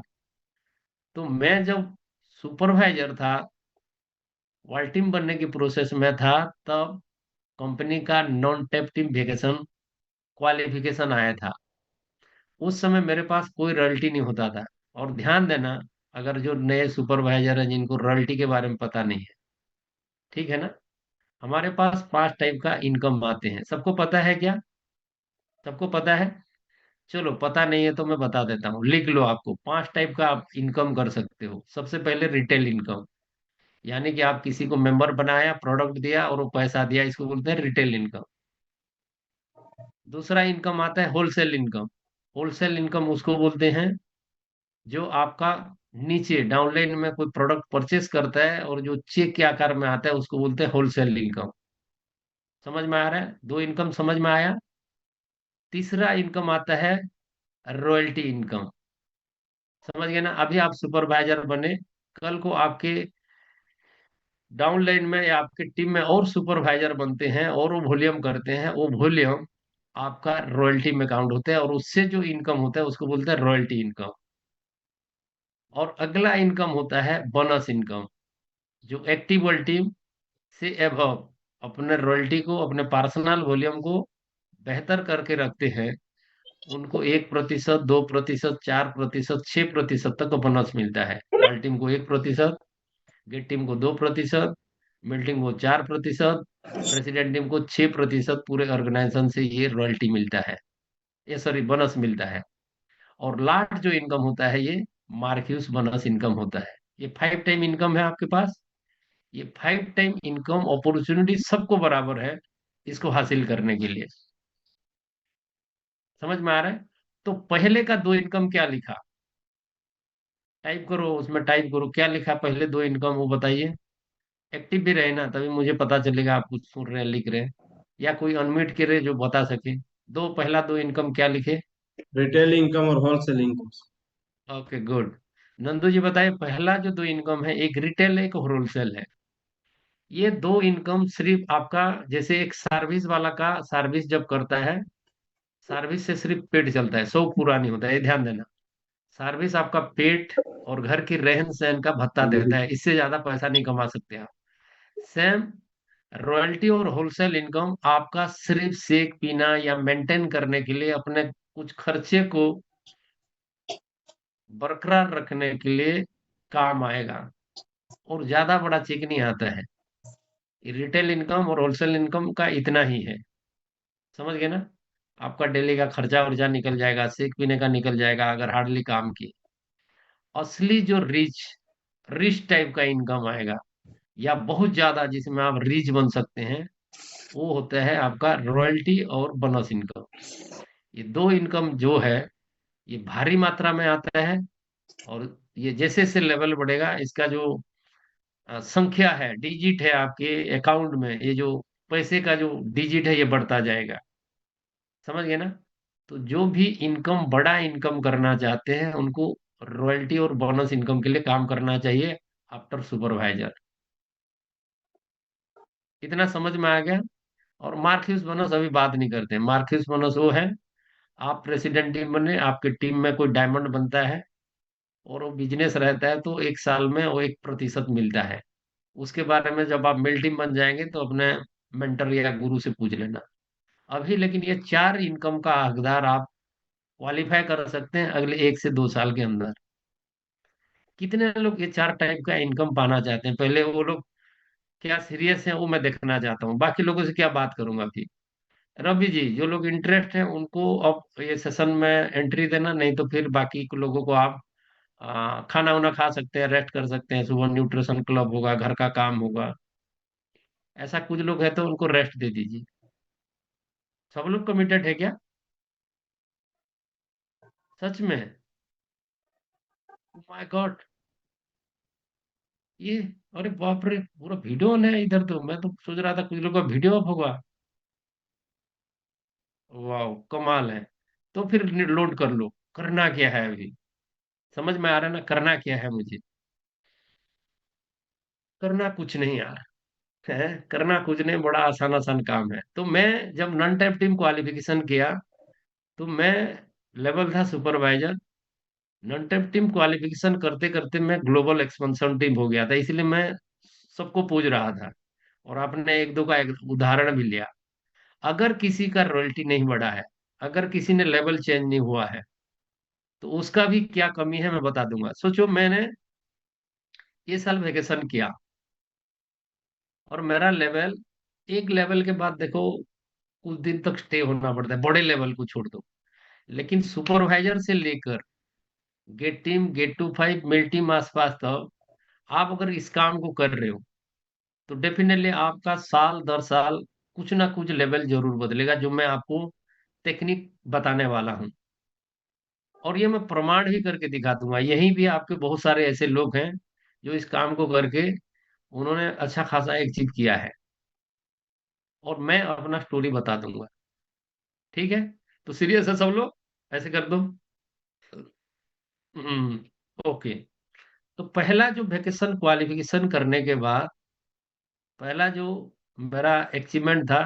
तो मैं जब सुपरवाइजर था, वर्ल्ड टीम बनने की प्रोसेस में था, तब कंपनी का non tape team vacation qualification आया था। उस समय मेरे पास कोई रॉयल्टी नहीं होता था। और ध्यान देना, अगर जो नए सुपरवाइजर हैं जिनको रॉयल्टी के बारे में पता नहीं है, ठीक है ना? हमारे पास 5 टाइप का इनकम आते हैं, सबको पता है क्या? सबको पता है? चलो, पता नहीं है तो मैं बता देता हूँ, लिख लो। आपको 5 टाइप का आप इनकम कर सकते हो। सबसे पहले रिटेल इनकम, यानी कि आप किसी को मेंबर बनाया, प्रोडक्ट दिया और वो पैसा दिया, इसको बोलते हैं रिटेल इनकम। दूसरा इनकम आता है होलसेल इनकम। होलसेल इनकम उसको बोलते हैं जो आपका नीचे डाउनलाइन में कोई प्रोडक्ट परचेस करता है और जो चेक के आकार में आता है, उसको बोलते हैं होलसेल इनकम। समझ में आ रहा है? 2 इनकम समझ में आया। तीसरा इनकम आता है रॉयल्टी इनकम। समझ गए ना? अभी आप सुपरवाइजर बने, कल को आपके डाउनलाइन में या आपके टीम में और सुपरवाइजर बनते हैं और वो वॉल्यूम करते हैं, वो वॉल्यूम आपका रॉयल्टी में काउंट होता है, और उससे जो इनकम होता है उसको बोलते हैं रॉयल्टी इनकम। और अगला इनकम होता है बोनस इनकम, जो एक्टिव टीम से एबव अपने रॉयल्टी को, अपने पर्सनल वॉल्यूम को बेहतर करके रखते हैं, उनको 1%, 2%, 4%, 6% तक बोनस मिलता है। वर्ल्ड टीम को 1%, गेट टीम को 2%, मिल टीम को 4%, प्रेसिडेंट टीम को 6%, पूरे ऑर्गेनाइजेशन से ये रॉयल्टी मिलता है, ये सॉरी बोनस मिलता है। और लास्ट जो इनकम होता है, ये मार्क्यूस बोनस इनकम होता है। ये 5 टाइम इनकम है आपके पास। ये 5 टाइम इनकम अपॉर्चुनिटी सबको बराबर है इसको हासिल करने के लिए। समझ में आ रहा है? तो पहले का 2 इनकम क्या लिखा, टाइप करो, उसमें टाइप करो क्या लिखा पहले 2 इनकम, वो बताइए। एक्टिव भी रहे ना, तभी मुझे पता चलेगा आप कुछ सुन रहे हैं, लिख रहे हैं, या कोई अनम्यूट करे जो बता सके। पहला 2 इनकम क्या लिखे? रिटेल इनकम और wholesale income. Okay, good. Nandu ji बताइए, पहला जो 2 इनकम है, एक रिटेल है, एक होलसेल है। ये 2 इनकम सिर्फ आपका, जैसे एक सर्विस वाला का सर्विस जब करता है, सर्विस से सिर्फ पेट चलता है, शौक पूरा नहीं होता है, ये ध्यान देना। सर्विस आपका पेट और घर की रहन सहन का भत्ता देता है, इससे ज्यादा पैसा नहीं कमा सकते आप। सेम रॉयल्टी और होलसेल इनकम आपका सिर्फ सेक पीना या मेंटेन करने के लिए, अपने कुछ खर्चे को बरकरार रखने के लिए काम आएगा, और ज्यादा बड़ा चेक नहीं आता है। रिटेल इनकम और होलसेल इनकम का इतना ही है। समझ गए ना? आपका डेली का खर्चा वर्चा निकल जाएगा, सेक पीने का निकल जाएगा, अगर हार्डली काम की। असली जो रिच रिच टाइप का इनकम आएगा, या बहुत ज्यादा जिसमें आप रिच बन सकते हैं, वो होता है आपका रॉयल्टी और बोनस इनकम। ये 2 इनकम जो है, ये भारी मात्रा में आता है। और ये जैसे जैसे लेवल बढ़ेगा, इसका जो संख्या है, डिजिट है आपके अकाउंट में, ये जो पैसे का जो डिजिट है ये बढ़ता जाएगा। समझ गए ना? तो जो भी इनकम, बड़ा इनकम करना चाहते हैं उनको रॉयल्टी और बोनस इनकम के लिए काम करना चाहिए आफ्टर सुपरवाइजर। इतना समझ में आ गया? और मार्क्यूस बोनस अभी बात नहीं करते हैं। मार्क्यूस बोनस वो है, आप प्रेसिडेंट टीम बने, आपके टीम में कोई डायमंड बनता है और वो बिजनेस रहता है तो एक साल में वो 1% मिलता है। उसके बारे में जब आप मिल टीम बन जाएंगे तो अपने मेंटर या गुरु से पूछ लेना। अभी लेकिन ये 4 इनकम का हकदार आप क्वालिफाई कर सकते हैं अगले 1 से 2 साल के अंदर। कितने लोग ये 4 टाइप का इनकम पाना चाहते हैं? पहले वो लोग क्या सीरियस हैं वो मैं देखना चाहता हूँ, बाकी लोगों से क्या बात करूंगा अभी। रवि जी, जो लोग इंटरेस्ट हैं उनको अब ये सेशन में एंट्री देना, नहीं तो फिर बाकी के लोगों को आप खाना वाना खा सकते हैं, रेस्ट कर सकते हैं, सुबह न्यूट्रिशन क्लब होगा, घर का काम होगा। ऐसा कुछ लोग हैं तो उनको रेस्ट दे दीजिए। सब लोग कमिटेड है क्या? सच में? My God! ये, अरे बाप रे, पूरा वीडियो ऑन है इधर। तो मैं तो सोच रहा था कुछ लोग का वीडियो ऑफ होगा। वाह, कमाल है। तो फिर लोड कर लो। करना क्या है अभी? समझ में आ रहा है ना करना क्या है मुझे? करना कुछ नहीं यार, है करना कुछ नहीं, बड़ा आसान आसान काम है। तो मैं जब नन टाइप टीम क्वालिफिकेशन किया तो मैं लेवल था supervisor. None type team qualification करते करते मैं ग्लोबल एक्सपेंशन टीम हो गया था, इसलिए मैं सबको पूछ रहा था। और आपने एक दो का एक उदाहरण भी लिया। अगर किसी का रॉयल्टी नहीं बढ़ा है, अगर किसी ने लेवल चेंज नहीं हुआ है, तो उसका भी क्या कमी है मैं बता दूंगा। सोचो, मैंने ये साल वेकेशन किया और मेरा लेवल, एक लेवल के बाद देखो कुछ दिन तक स्टे होना पड़ता है, बड़े लेवल को छोड़ दो। लेकिन सुपरवाइजर से लेकर get team, get to 5, mill team आसपास तक आप अगर इस काम को कर रहे हो तो डेफिनेटली आपका साल दर साल कुछ ना कुछ लेवल जरूर बदलेगा, जो मैं आपको टेक्निक बताने वाला हूँ। और ये मैं प्रमाण भी करके दिखा दूंगा। यहीं भी आपके बहुत सारे ऐसे लोग हैं जो इस काम को करके उन्होंने अच्छा खासा अचीव किया है, और मैं अपना स्टोरी बता दूंगा। ठीक है? तो सीरियस है सब लोग? ऐसे कर दो। ओके। तो पहला जो वेकेशन क्वालिफिकेशन करने के बाद पहला जो मेरा अचीवमेंट था,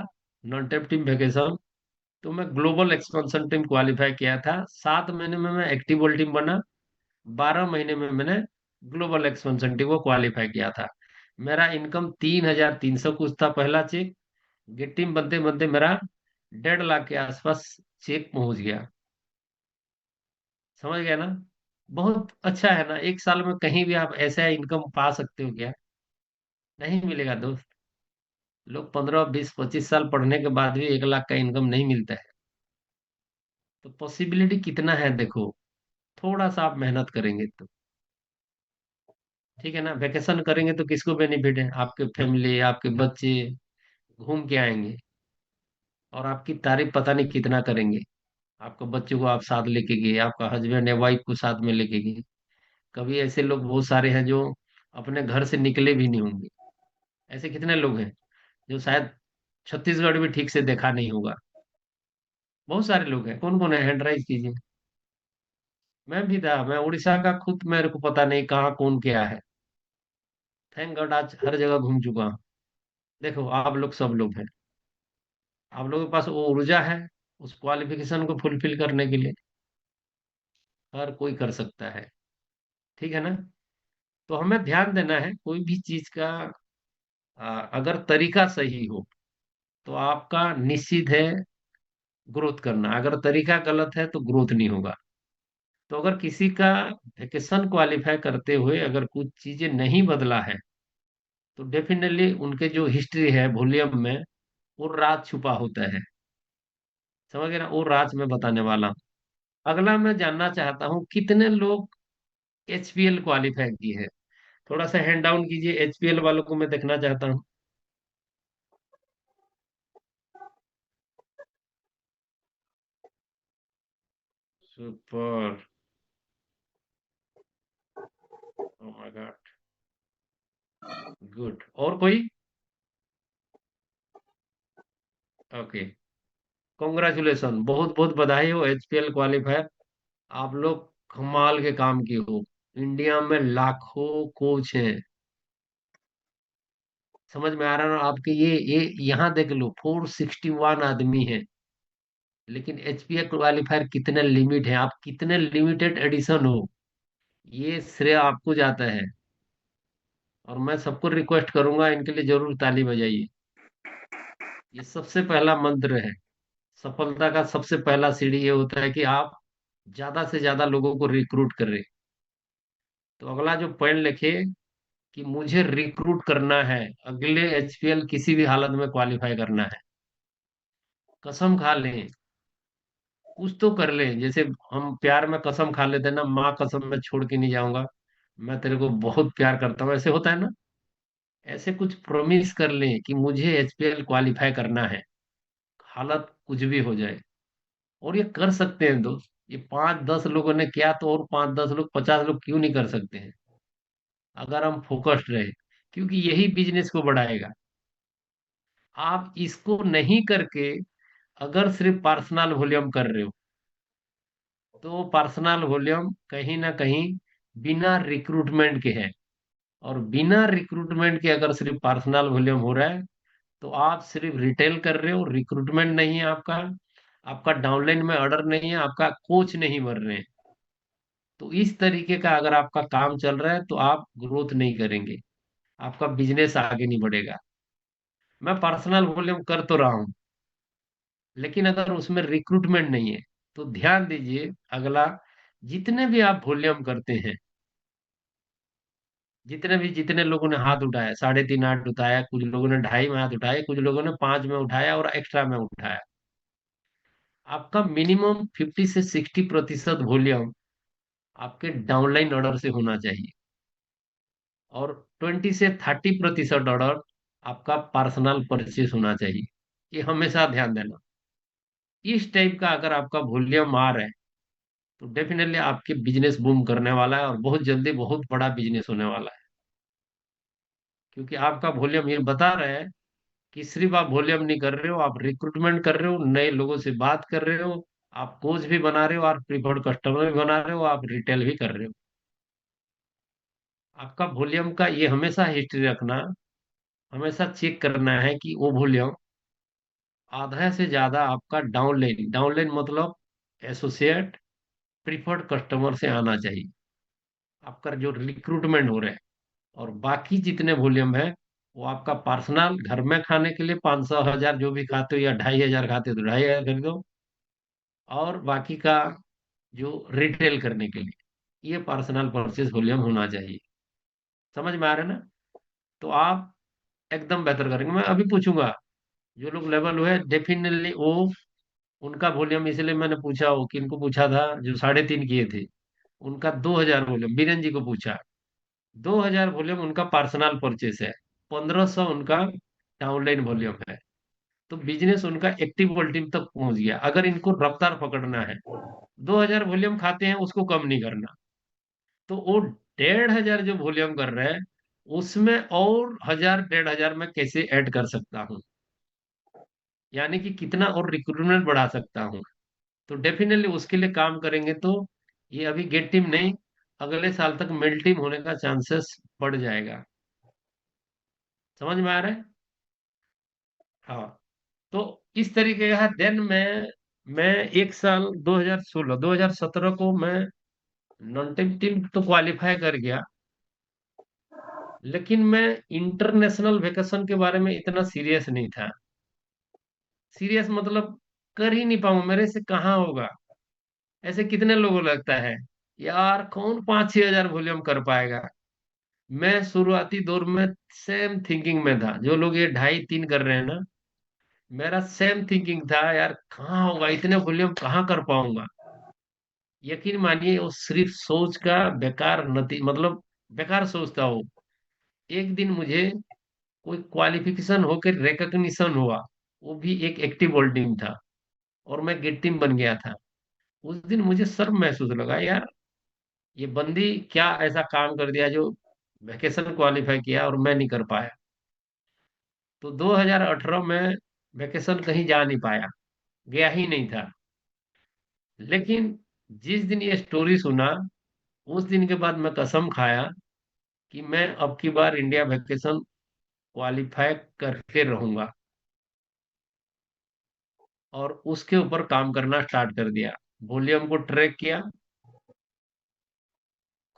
नॉन टेप टीम वेकेशन, तो मैं ग्लोबल एक्सपेंशन टीम क्वालिफाई किया था। 7 महीने में मैं एक्टिव वर्ल्ड टीम बना। 12 महीने में मैंने ग्लोबल एक्सपेंशन टीम को क्वालिफाई किया था। मेरा इनकम 3,300 कुछ था पहला चेक। गेट टीम बनते बनते मेरा 1.5 लाख के आसपास चेक पहुंच गया। समझ गया ना? बहुत अच्छा है ना? एक साल में कहीं भी आप ऐसा इनकम पा सकते हो क्या? नहीं मिलेगा दोस्त। लोग 15, 20, 25 साल पढ़ने के बाद भी 1 लाख का इनकम नहीं मिलता है। तो पॉसिबिलिटी कितना है देखो, थोड़ा सा आप मेहनत करेंगे तो। ठीक है ना? वेकेशन करेंगे तो किसको बेनिफिट है? आपके फैमिली, आपके बच्चे घूम के आएंगे और आपकी तारीफ पता नहीं कितना करेंगे। आपके बच्चों को आप साथ लेके गए, आपका हस्बैंड या वाइफ को साथ में लेके गए। कभी ऐसे लोग बहुत सारे हैं जो अपने घर से निकले भी नहीं होंगे। ऐसे कितने लोग हैं जो शायद छत्तीसगढ़ भी ठीक से देखा नहीं होगा। बहुत सारे लोग हैं। कौन कौन है? हैंड राइज कीजिए। मैं भी था, मैं उड़ीसा का, खुद मेरे को पता नहीं कहाँ कौन क्या है। थैंक गॉड आज हर जगह घूम चुका हूँ। देखो आप लोग, सब लोग हैं। आप लोगों के पास वो ऊर्जा है उस क्वालिफिकेशन को फुलफिल करने के लिए। हर कोई कर सकता है। ठीक है ना? तो हमें ध्यान देना है कोई भी चीज का, अगर तरीका सही हो तो आपका निश्चित है ग्रोथ करना। अगर तरीका गलत है तो ग्रोथ नहीं होगा। तो अगर किसी का वेकेशन क्वालिफाई करते हुए अगर कुछ चीजें नहीं बदला है तो डेफिनेटली उनके जो हिस्ट्री है वॉल्यूम में वो राज छुपा होता है। समझ गए ना? वो राज मैं बताने वाला हूँ। अगला मैं जानना चाहता हूँ कितने लोग एचपीएल क्वालिफाई किए हैं। थोड़ा सा हैंड डाउन कीजिए, एचपीएल वालों को मैं देखना चाहता हूँ। Super! Oh my God! Good. और कोई? ओके, कॉन्ग्रेचुलेसन, बहुत बहुत बधाई हो, एचपीएल क्वालिफायर। आप लोग कमाल के काम किए हो। इंडिया में लाखों कोच हैं, समझ में आ रहा है ना आपके? ये यहाँ देख लो, 461 आदमी है, लेकिन एचपीएल क्वालिफायर कितने लिमिट है, आप कितने लिमिटेड एडिशन हो, ये श्रेय आपको जाता है। और मैं सबको रिक्वेस्ट करूंगा, इनके लिए जरूर ताली बजाइए। ये सबसे पहला मंत्र है, सफलता का सबसे पहला सीढ़ी ये होता है कि आप ज्यादा से ज्यादा लोगों को रिक्रूट करें। तो अगला जो पॉइंट लिखे कि मुझे रिक्रूट करना है, अगले एचपीएल किसी भी हालत में क्वालिफाई करना है। कसम खा लें, कुछ तो कर लें, जैसे हम प्यार में कसम खा लेते हैं ना, माँ कसम मैं छोड़ के नहीं जाऊंगा, मैं तेरे को बहुत प्यार करता हूँ, ऐसे होता है ना। ऐसे कुछ प्रॉमिस कर लें कि मुझे एचपीएल क्वालिफाई करना है, हालत कुछ भी हो जाए। और ये कर सकते हैं दोस्त, ये 5-10 लोगों ने किया, तो और 5-10 लोग, 50 लोग क्यों नहीं कर सकते हैं, अगर हम फोकस्ड रहे। क्योंकि यही बिजनेस को बढ़ाएगा। आप इसको नहीं करके अगर सिर्फ पर्सनल वॉल्यूम कर रहे हो, तो पर्सनल वॉल्यूम कहीं ना कहीं बिना रिक्रूटमेंट के है। और बिना रिक्रूटमेंट के अगर सिर्फ पर्सनल वॉल्यूम हो रहा है, तो आप सिर्फ रिटेल कर रहे हो, रिक्रूटमेंट नहीं है आपका, आपका डाउनलाइन में ऑर्डर नहीं है, आपका कोच नहीं बन रहे हैं। तो इस तरीके का अगर आपका काम चल रहा है, तो आप ग्रोथ नहीं करेंगे, आपका बिजनेस आगे नहीं बढ़ेगा। मैं पर्सनल वॉल्यूम कर तो रहा हूँ, लेकिन अगर उसमें रिक्रूटमेंट नहीं है, तो ध्यान दीजिए अगला, जितने भी आप वॉल्यूम करते हैं, जितने लोगों ने हाथ उठाया, 3.5 हाथ उठाया, कुछ लोगों ने 2.5 में हाथ उठाए, कुछ लोगों ने 5 में उठाया और एक्स्ट्रा में उठाया, आपका मिनिमम 50 से 60% वॉल्यूम आपके डाउनलाइन ऑर्डर से होना चाहिए, और 20 से 30% ऑर्डर आपका पर्सनल परचेस होना चाहिए। ये हमेशा ध्यान देना। इस टाइप का अगर आपका वॉल्यूम आ रहा है, तो डेफिनेटली आपके बिजनेस बूम करने वाला है, और बहुत जल्दी बहुत बड़ा बिजनेस होने वाला है। क्योंकि आपका वॉल्यूम ये बता रहा है कि सिर्फ आप वॉल्यूम नहीं कर रहे हो, आप रिक्रूटमेंट कर रहे हो, नए लोगों से बात कर रहे हो, आप कोच भी बना रहे हो, और प्रीफर्ड कस्टमर भी बना रहे हो, आप रिटेल भी कर रहे हो। आपका वॉल्यूम का ये हमेशा हिस्ट्री रखना, हमेशा चेक करना है कि वो वॉल्यूम आधा से ज्यादा आपका डाउनलाइन, डाउनलाइन मतलब एसोसिएट, प्रीफर्ड कस्टमर से आना चाहिए, आपका जो रिक्रूटमेंट हो रहा है। और बाकी जितने वॉल्यूम है, वो आपका पर्सनल, घर में खाने के लिए 500 1000 जो भी खाते हो, या 2.5 हजार खाते हो तो 2.5 हजार खरीदो, और बाकी का जो रिटेल करने के लिए, ये पर्सनल परचेज वॉल्यूम होना चाहिए। समझ में आ रहा है ना? तो आप एकदम बेहतर करेंगे। मैं अभी पूछूंगा, जो लोग लेवल हुए डेफिनेटली वो, उनका वॉल्यूम, इसलिए मैंने पूछा हो कि इनको पूछा था जो 3.5 किए थे, उनका 2,000 वॉल्यूम, बीरेन जी को पूछा, 2,000 वॉल्यूम उनका पर्सनल परचेस है, 1,500 उनका डाउनलाइन वॉल्यूम है। तो बिजनेस उनका एक्टिव वॉल्यूम तक पहुंच गया। अगर इनको रफ्तार पकड़ना है, 2,000 वॉल्यूम खाते हैं, उसको कम नहीं करना। तो वो 1,500 जो वॉल्यूम कर रहे हैं, उसमें और 1,000 1,500 में कैसे ऐड कर सकता हूँ, यानी कि कितना और रिक्रूटमेंट बढ़ा सकता हूँ। तो डेफिनेटली उसके लिए काम करेंगे, तो ये अभी गेट टीम नहीं, अगले साल तक मिल टीम होने का चांसेस बढ़ जाएगा। समझ में आ रहा है? हाँ। तो इस तरीके का देन मैं एक साल 2016 2017 को मैं नॉन टीम टीम तो क्वालिफाई कर गया, लेकिन मैं इंटरनेशनल वेकेशन के बारे में इतना सीरियस नहीं था। सीरियस मतलब कर ही नहीं पाऊंगा, मेरे से कहाँ होगा। ऐसे कितने लोगों को लगता है यार, कौन 5-6 हजार वॉल्यूम कर पाएगा। मैं शुरुआती दौर में सेम थिंकिंग में था, जो लोग ये 2.5-3 कर रहे हैं ना, मेरा सेम थिंकिंग था यार, कहाँ होगा, इतने वॉल्यूम कहाँ कर पाऊंगा। यकीन मानिए, वो सिर्फ सोच का बेकार नती मतलब बेकार सोचता हो। एक दिन मुझे कोई क्वालिफिकेशन होकर रिकग्निशन हुआ, वो भी एक एक्टिव होल्डिंग था, और मैं गेट टीम बन गया था। उस दिन मुझे शर्म महसूस लगा यार, ये बंदी क्या ऐसा काम कर दिया जो वैकेशन क्वालिफाई किया और मैं नहीं कर पाया। तो 2018 में वैकेशन कहीं जा नहीं पाया, गया ही नहीं था। लेकिन जिस दिन ये स्टोरी सुना, उस दिन के बाद मैं कसम खाया कि मैं अब की बार इंडिया वैकेशन क्वालिफाई करके रहूंगा, और उसके ऊपर काम करना स्टार्ट कर दिया। वॉल्यूम को ट्रैक किया,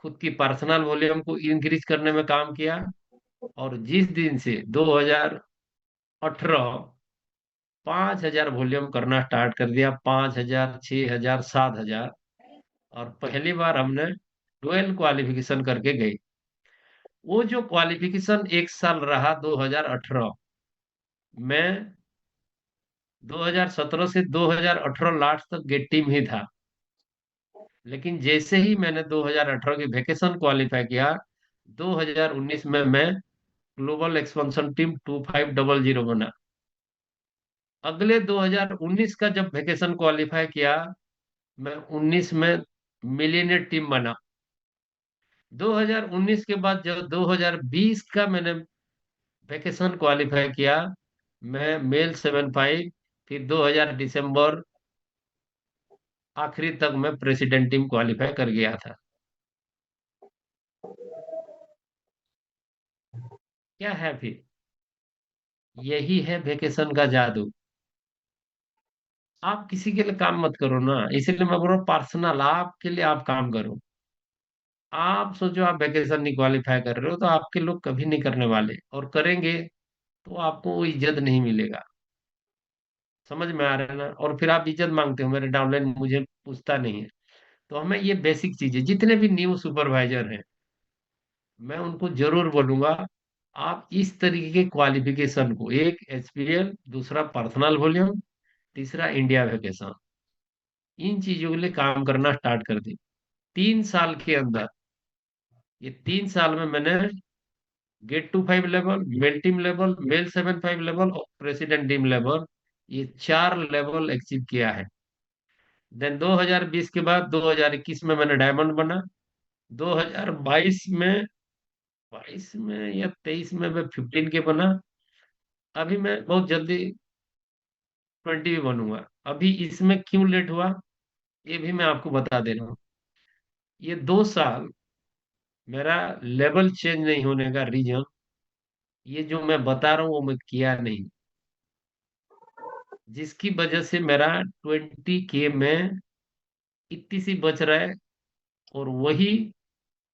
खुद की पर्सनल वॉल्यूम को इंक्रीज करने में काम किया, और जिस दिन से 2018 5,000 वॉल्यूम करना स्टार्ट कर दिया, 5,000, 6,000, 7,000। और पहली बार हमने डुअल क्वालिफिकेशन करके गए। वो जो क्वालिफिकेशन एक साल रहा 2018 में, 2017 से 2018 लास्ट तक गेट टीम ही था। लेकिन जैसे ही मैंने 2018 की वैकेशन क्वालिफाई किया, 2019 में मैं ग्लोबल एक्सपेंशन टीम 2500 बना। अगले 2019 का जब वैकेशन क्वालिफाई किया, मैं 19 में मिलियनेयर टीम बना। 2019 के बाद जब 2020 का मैंने वैकेशन क्वालिफाई किया, मैं मेल 7-5, फिर 2000 दिसंबर आखिरी तक मैं प्रेसिडेंट टीम क्वालिफाई कर गया था। क्या है फिर? यही है वेकेशन का जादू। आप किसी के लिए काम मत करो ना, इसीलिए मैं बोल रहा हूँ पर्सनल आपके लिए आप काम करो। आप सोचो आप वेकेशन नहीं क्वालिफाई कर रहे हो तो आपके लोग कभी नहीं करने वाले, और करेंगे तो आपको वो इज्जत नहीं मिलेगा। समझ में आ रहा है ना? और फिर आप इज्जत मांगते हो, मेरे डाउनलाइन मुझे पूछता नहीं है। तो हमें ये बेसिक चीजें, जितने भी न्यू सुपरवाइजर हैं, मैं उनको जरूर बोलूंगा, आप इस तरीके के क्वालिफिकेशन को, एक एचपीएल, दूसरा पर्सनल वॉल्यूम, तीसरा इंडिया वेकेशन, इन चीजों के लिए काम करना स्टार्ट कर दें। 3 साल के अंदर, ये 3 साल में मैंने get to 5 level, mail team level, mail 7-5 level और प्रेसिडेंट टीम लेवल, ये 4 लेवल अचीव किया है। देन 2020 के बाद 2021 में मैंने डायमंड बना। 2022 में, 22 में या 23 में मैं 15 के बना। अभी मैं बहुत जल्दी 20 भी बनूंगा। अभी इसमें क्यों लेट हुआ, ये भी मैं आपको बता दे रहा हूँ। ये 2 साल मेरा लेवल चेंज नहीं होने का रीजन, ये जो मैं बता रहा हूँ वो मैं किया नहीं, जिसकी वजह से मेरा 20 के में इतनी सी बच रहा है, और वही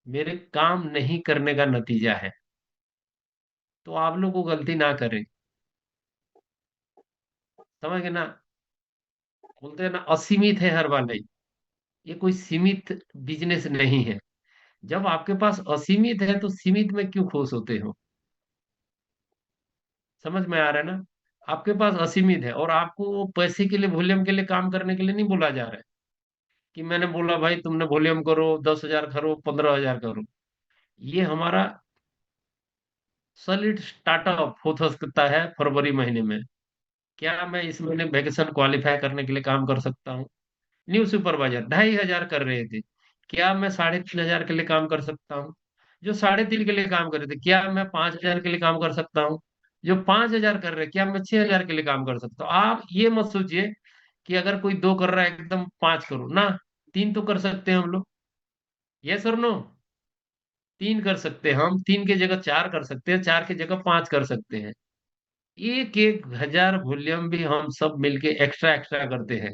मेरे काम नहीं करने का नतीजा है। तो आप लोग को गलती ना करें। समझ गए ना? बोलते हैं ना, असीमित है हर वाले। ये कोई सीमित बिजनेस नहीं है। जब आपके पास असीमित है तो सीमित में क्यों खुश होते हो? समझ में आ रहा है ना? आपके पास असीमित है, और आपको वो पैसे के लिए, वॉल्यूम के लिए काम करने के लिए नहीं बोला जा रहा है कि मैंने बोला भाई तुमने वॉल्यूम करो, 10,000 करो, 15,000 करो। ये हमारा सॉलिड स्टार्टअप हो सकता है फरवरी महीने में। क्या मैं इस महीने वैकेशन क्वालिफाई करने के लिए काम कर सकता हूँ? न्यू सुपरवाइजर 2,500 कर रहे थे, क्या मैं 3,500 के लिए काम कर सकता हूँ? जो 3,500 के लिए काम कर रहे थे, क्या मैं 5,000 के लिए काम कर सकता हूँ? जो 5,000 कर रहे हैं, क्या मैं 6,000 के लिए काम कर सकता हूँ? आप ये मत सोचिए कि अगर कोई दो कर रहा है एकदम पांच करो ना। तीन तो कर सकते हैं हम लोग। यस और नो? तीन कर सकते हैं हम, तीन के जगह चार कर सकते हैं, चार के जगह पांच कर सकते हैं। एक एक हजार वॉल्यूम भी हम सब मिलके एक्स्ट्रा एक्स्ट्रा करते हैं,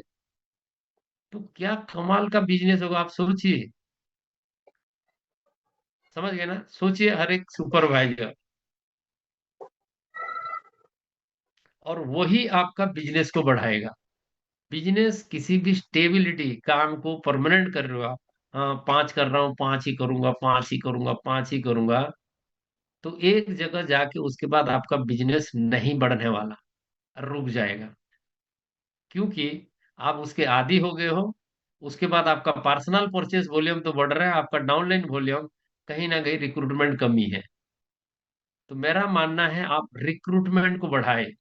तो क्या कमाल का बिजनेस होगा, आप सोचिए। समझ गए ना? सोचिए हर एक सुपरवाइजर, और वही आपका बिजनेस को बढ़ाएगा। बिजनेस किसी भी स्टेबिलिटी काम को परमानेंट कर रहे हो आप, हाँ पांच कर रहा हूँ, पांच ही करूंगा, पांच ही करूंगा, पांच ही करूंगा, तो एक जगह जाके उसके बाद आपका बिजनेस नहीं बढ़ने वाला, रुक जाएगा। क्योंकि आप उसके आदी हो गए हो। उसके बाद आपका पर्सनल परचेस वॉल्यूम तो बढ़ रहा है, आपका डाउनलाइन वॉल्यूम कहीं ना कहीं रिक्रूटमेंट कमी है। तो मेरा मानना है आप रिक्रूटमेंट को बढ़ाए,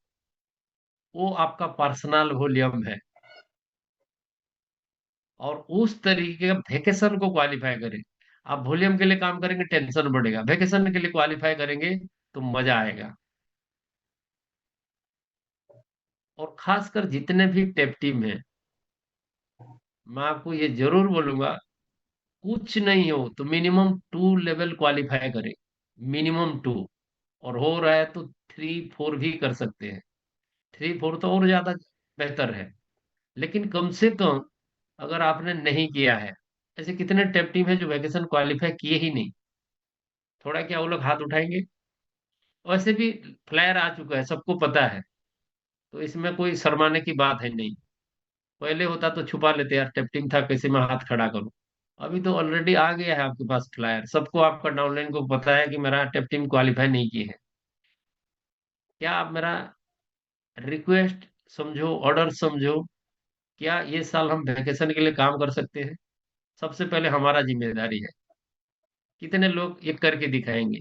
वो आपका पर्सनल वॉल्यूम है। और उस तरीके का वेकेशन को क्वालिफाई करें। आप वॉल्यूम के लिए काम करेंगे टेंशन बढ़ेगा, वेकेशन के लिए क्वालिफाई करेंगे तो मजा आएगा। और खासकर जितने भी टेप टीम है, मैं आपको ये जरूर बोलूंगा, कुछ नहीं हो तो मिनिमम 2 लेवल क्वालिफाई करे, मिनिमम 2। और हो रहा है तो 3 4 भी कर सकते हैं। 3 4 तो और ज्यादा बेहतर है। लेकिन कम से कम अगर आपने नहीं किया है, ऐसे कितने टेप टीम है जो वैकेशन क्वालिफाई किए ही नहीं, थोड़ा क्या वो लोग हाथ उठाएंगे? वैसे भी फ्लायर आ चुका है, सबको पता है, तो इसमें कोई शर्माने की बात है नहीं। पहले होता तो छुपा लेते यार, टेप टीम था कैसे मैं हाथ खड़ा करूं। अभी तो ऑलरेडी आ गया है आपके पास फ्लायर, सबको आपका डाउनलाइन को पता है कि मेरा टेप टीम क्वालिफाई नहीं की है। क्या आप मेरा रिक्वेस्ट समझो, ऑर्डर समझो। क्या ये साल हम वैकेशन के लिए काम कर सकते हैं? सबसे पहले हमारा जिम्मेदारी है। कितने लोग ये करके दिखाएंगे?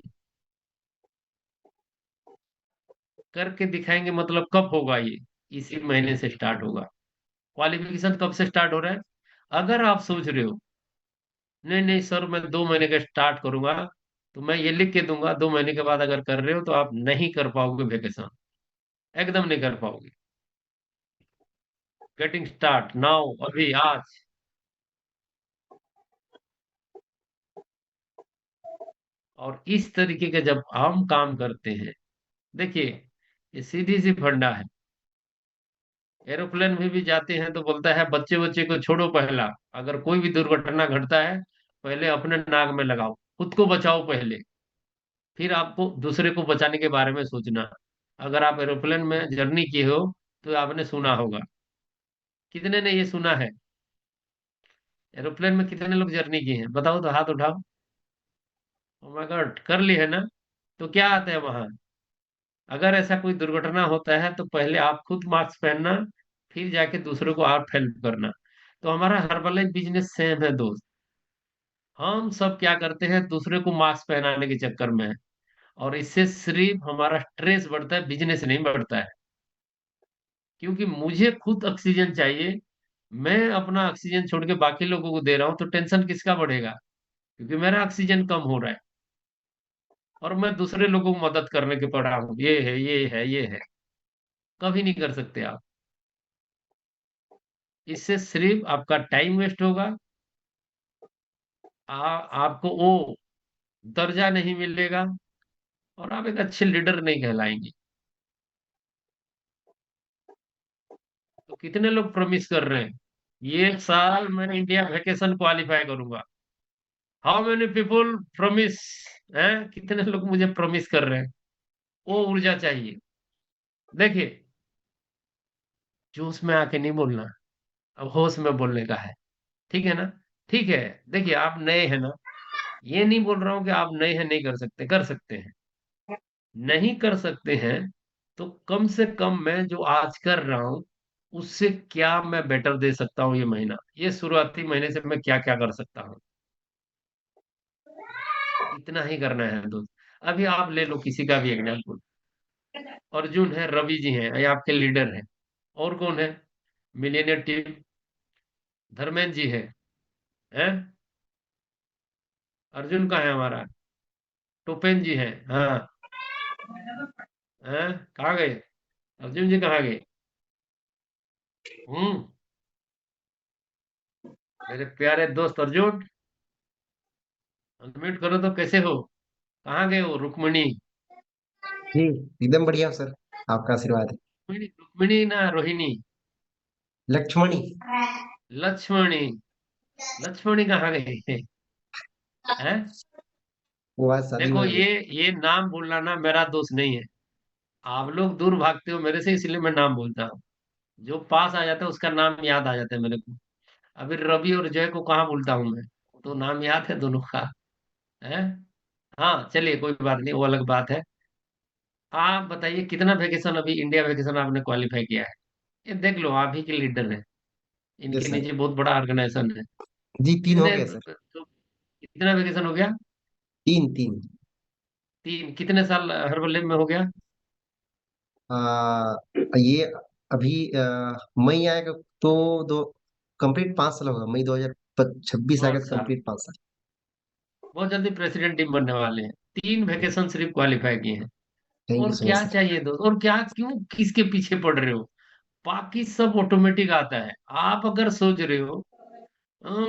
करके दिखाएंगे मतलब कब होगा ये? इसी महीने से स्टार्ट होगा। क्वालिफिकेशन कब से स्टार्ट हो रहा है? अगर आप सोच रहे हो नहीं नहीं सर मैं 2 महीने का स्टार्ट करूंगा, तो मैं ये लिख के दूंगा 2 महीने के बाद अगर कर रहे हो तो आप नहीं कर पाओगे वेकेशन, एकदम नहीं कर पाओगे। गेटिंग स्टार्ट नाउ, अभी आज। और इस तरीके के जब हम काम करते हैं, देखिए ये सीधी सी फंडा है। एरोप्लेन में भी जाते हैं तो बोलता है बच्चे बच्चे को छोड़ो, पहला अगर कोई भी दुर्घटना घटता है पहले अपने नाक में लगाओ, खुद को बचाओ पहले, फिर आपको दूसरे को बचाने के बारे में सोचना। अगर आप एरोप्लेन में जर्नी किए हो तो आपने सुना होगा। कितने ने ये सुना है? एरोप्लेन में कितने लोग जर्नी किए हैं बताओ तो, हाथ उठाओ। ओ माय गॉड, कर ली है ना? तो क्या आता है वहां? अगर ऐसा कोई दुर्घटना होता है तो पहले आप खुद मास्क पहनना, फिर जाके दूसरों को आप हेल्प करना। तो हमारा हर्बल बिजनेस सेम है दोस्त। हम सब क्या करते हैं, दूसरे को मास्क पहनाने के चक्कर में है, और इससे सिर्फ हमारा स्ट्रेस बढ़ता है, बिजनेस नहीं बढ़ता है। क्योंकि मुझे खुद ऑक्सीजन चाहिए, मैं अपना ऑक्सीजन छोड़ के बाकी लोगों को दे रहा हूं, तो टेंशन किसका बढ़ेगा? क्योंकि मेरा ऑक्सीजन कम हो रहा है और मैं दूसरे लोगों को मदद करने के पड़ा हूँ। ये है, ये है, ये है। कभी नहीं कर सकते आप। इससे सिर्फ आपका टाइम वेस्ट होगा। आपको वो दर्जा नहीं मिलेगा, और आप एक अच्छे लीडर नहीं कहलाएंगे। तो कितने लोग प्रॉमिस कर रहे हैं ये साल मैं इंडिया वेकेशन क्वालिफाई करूंगा? How many people promise? है, कितने लोग मुझे प्रॉमिस कर रहे हैं? वो ऊर्जा चाहिए। देखिए, जोश में आके नहीं बोलना, अब होश में बोलने का है। ठीक है ना? ठीक है। देखिए आप नए हैं ना, ये नहीं बोल रहा हूं कि आप नए हैं नहीं कर सकते, कर सकते हैं। नहीं कर सकते हैं तो कम से कम मैं जो आज कर रहा हूं उससे क्या मैं बेटर दे सकता हूँ, ये महीना, ये शुरुआती महीने से मैं क्या क्या कर सकता हूँ, इतना ही करना है दोस्त। अभी आप ले लो किसी का भी एग्जाम्पल। अर्जुन है, रवि जी हैं, ये आपके लीडर हैं। और कौन है? मिलियनियर टीम, धर्मेंद्र जी हैं? अर्जुन का है हमारा, टोपेन जी हैं, हाँ। हैं, कहाँ गए? अर्जुन जी कहाँ गए? हम्म। मेरे प्यारे दोस्त अर्जुन, अनम्यूट करो तो। कैसे हो? कहाँ गए हो रुक्मणी? जी एकदम बढ़िया सर। आपका आशीर्वाद है। रुक्मिणी, रुक्मिणी ना रोहिणी? लक्ष्मणी। लक्ष्मणी। लक्ष्मणी कहाँ गए हैं? वो आज शादी में देखो, गई। ये नाम बोलना ना मेरा दोस्त नहीं है। आप लोग दूर भागते हो मेरे से, इसलिए मैं नाम बोलता हूँ। जो पास आ जाता है उसका नाम याद आ जाता है मेरे को। अभी रवि और जय को कहाँ भूलता हूँ मैं? तो नाम याद है दोनों का। है। हाँ चलिए, कोई बात नहीं, वो अलग बात है। आप बताइए कितना वेकेशन, अभी इंडिया वेकेशन आपने क्वालिफाई किया है? ये देख लो, आप ही के लीडर हैं। इनके यस सर। नीचे बहुत बड़ा ऑर्गेनाइजेशन है। जी 3 हो कितने गए सर। तो, कितना वेकेशन हो गया? 3 3। 3? कितने साल हर बल्ले में हो गया? ये अभी मई आएगा तो दो कंप्लीट 5 साल होगा। मई 2026 आएगा पाँच तो साल कंप्लीट 5 साल। बहुत जल्दी प्रेसिडेंट टीम बनने वाले हैं। 3 वेकेशन सिर्फ क्वालिफाई किए हैं। थैंक यू और सो मच क्या सर। चाहिए दोस्त? और क्या, क्यों किसके पीछे पड़ रहे हो? बाकी सब ऑटोमेटिक आता है। आप अगर सोच रहे हो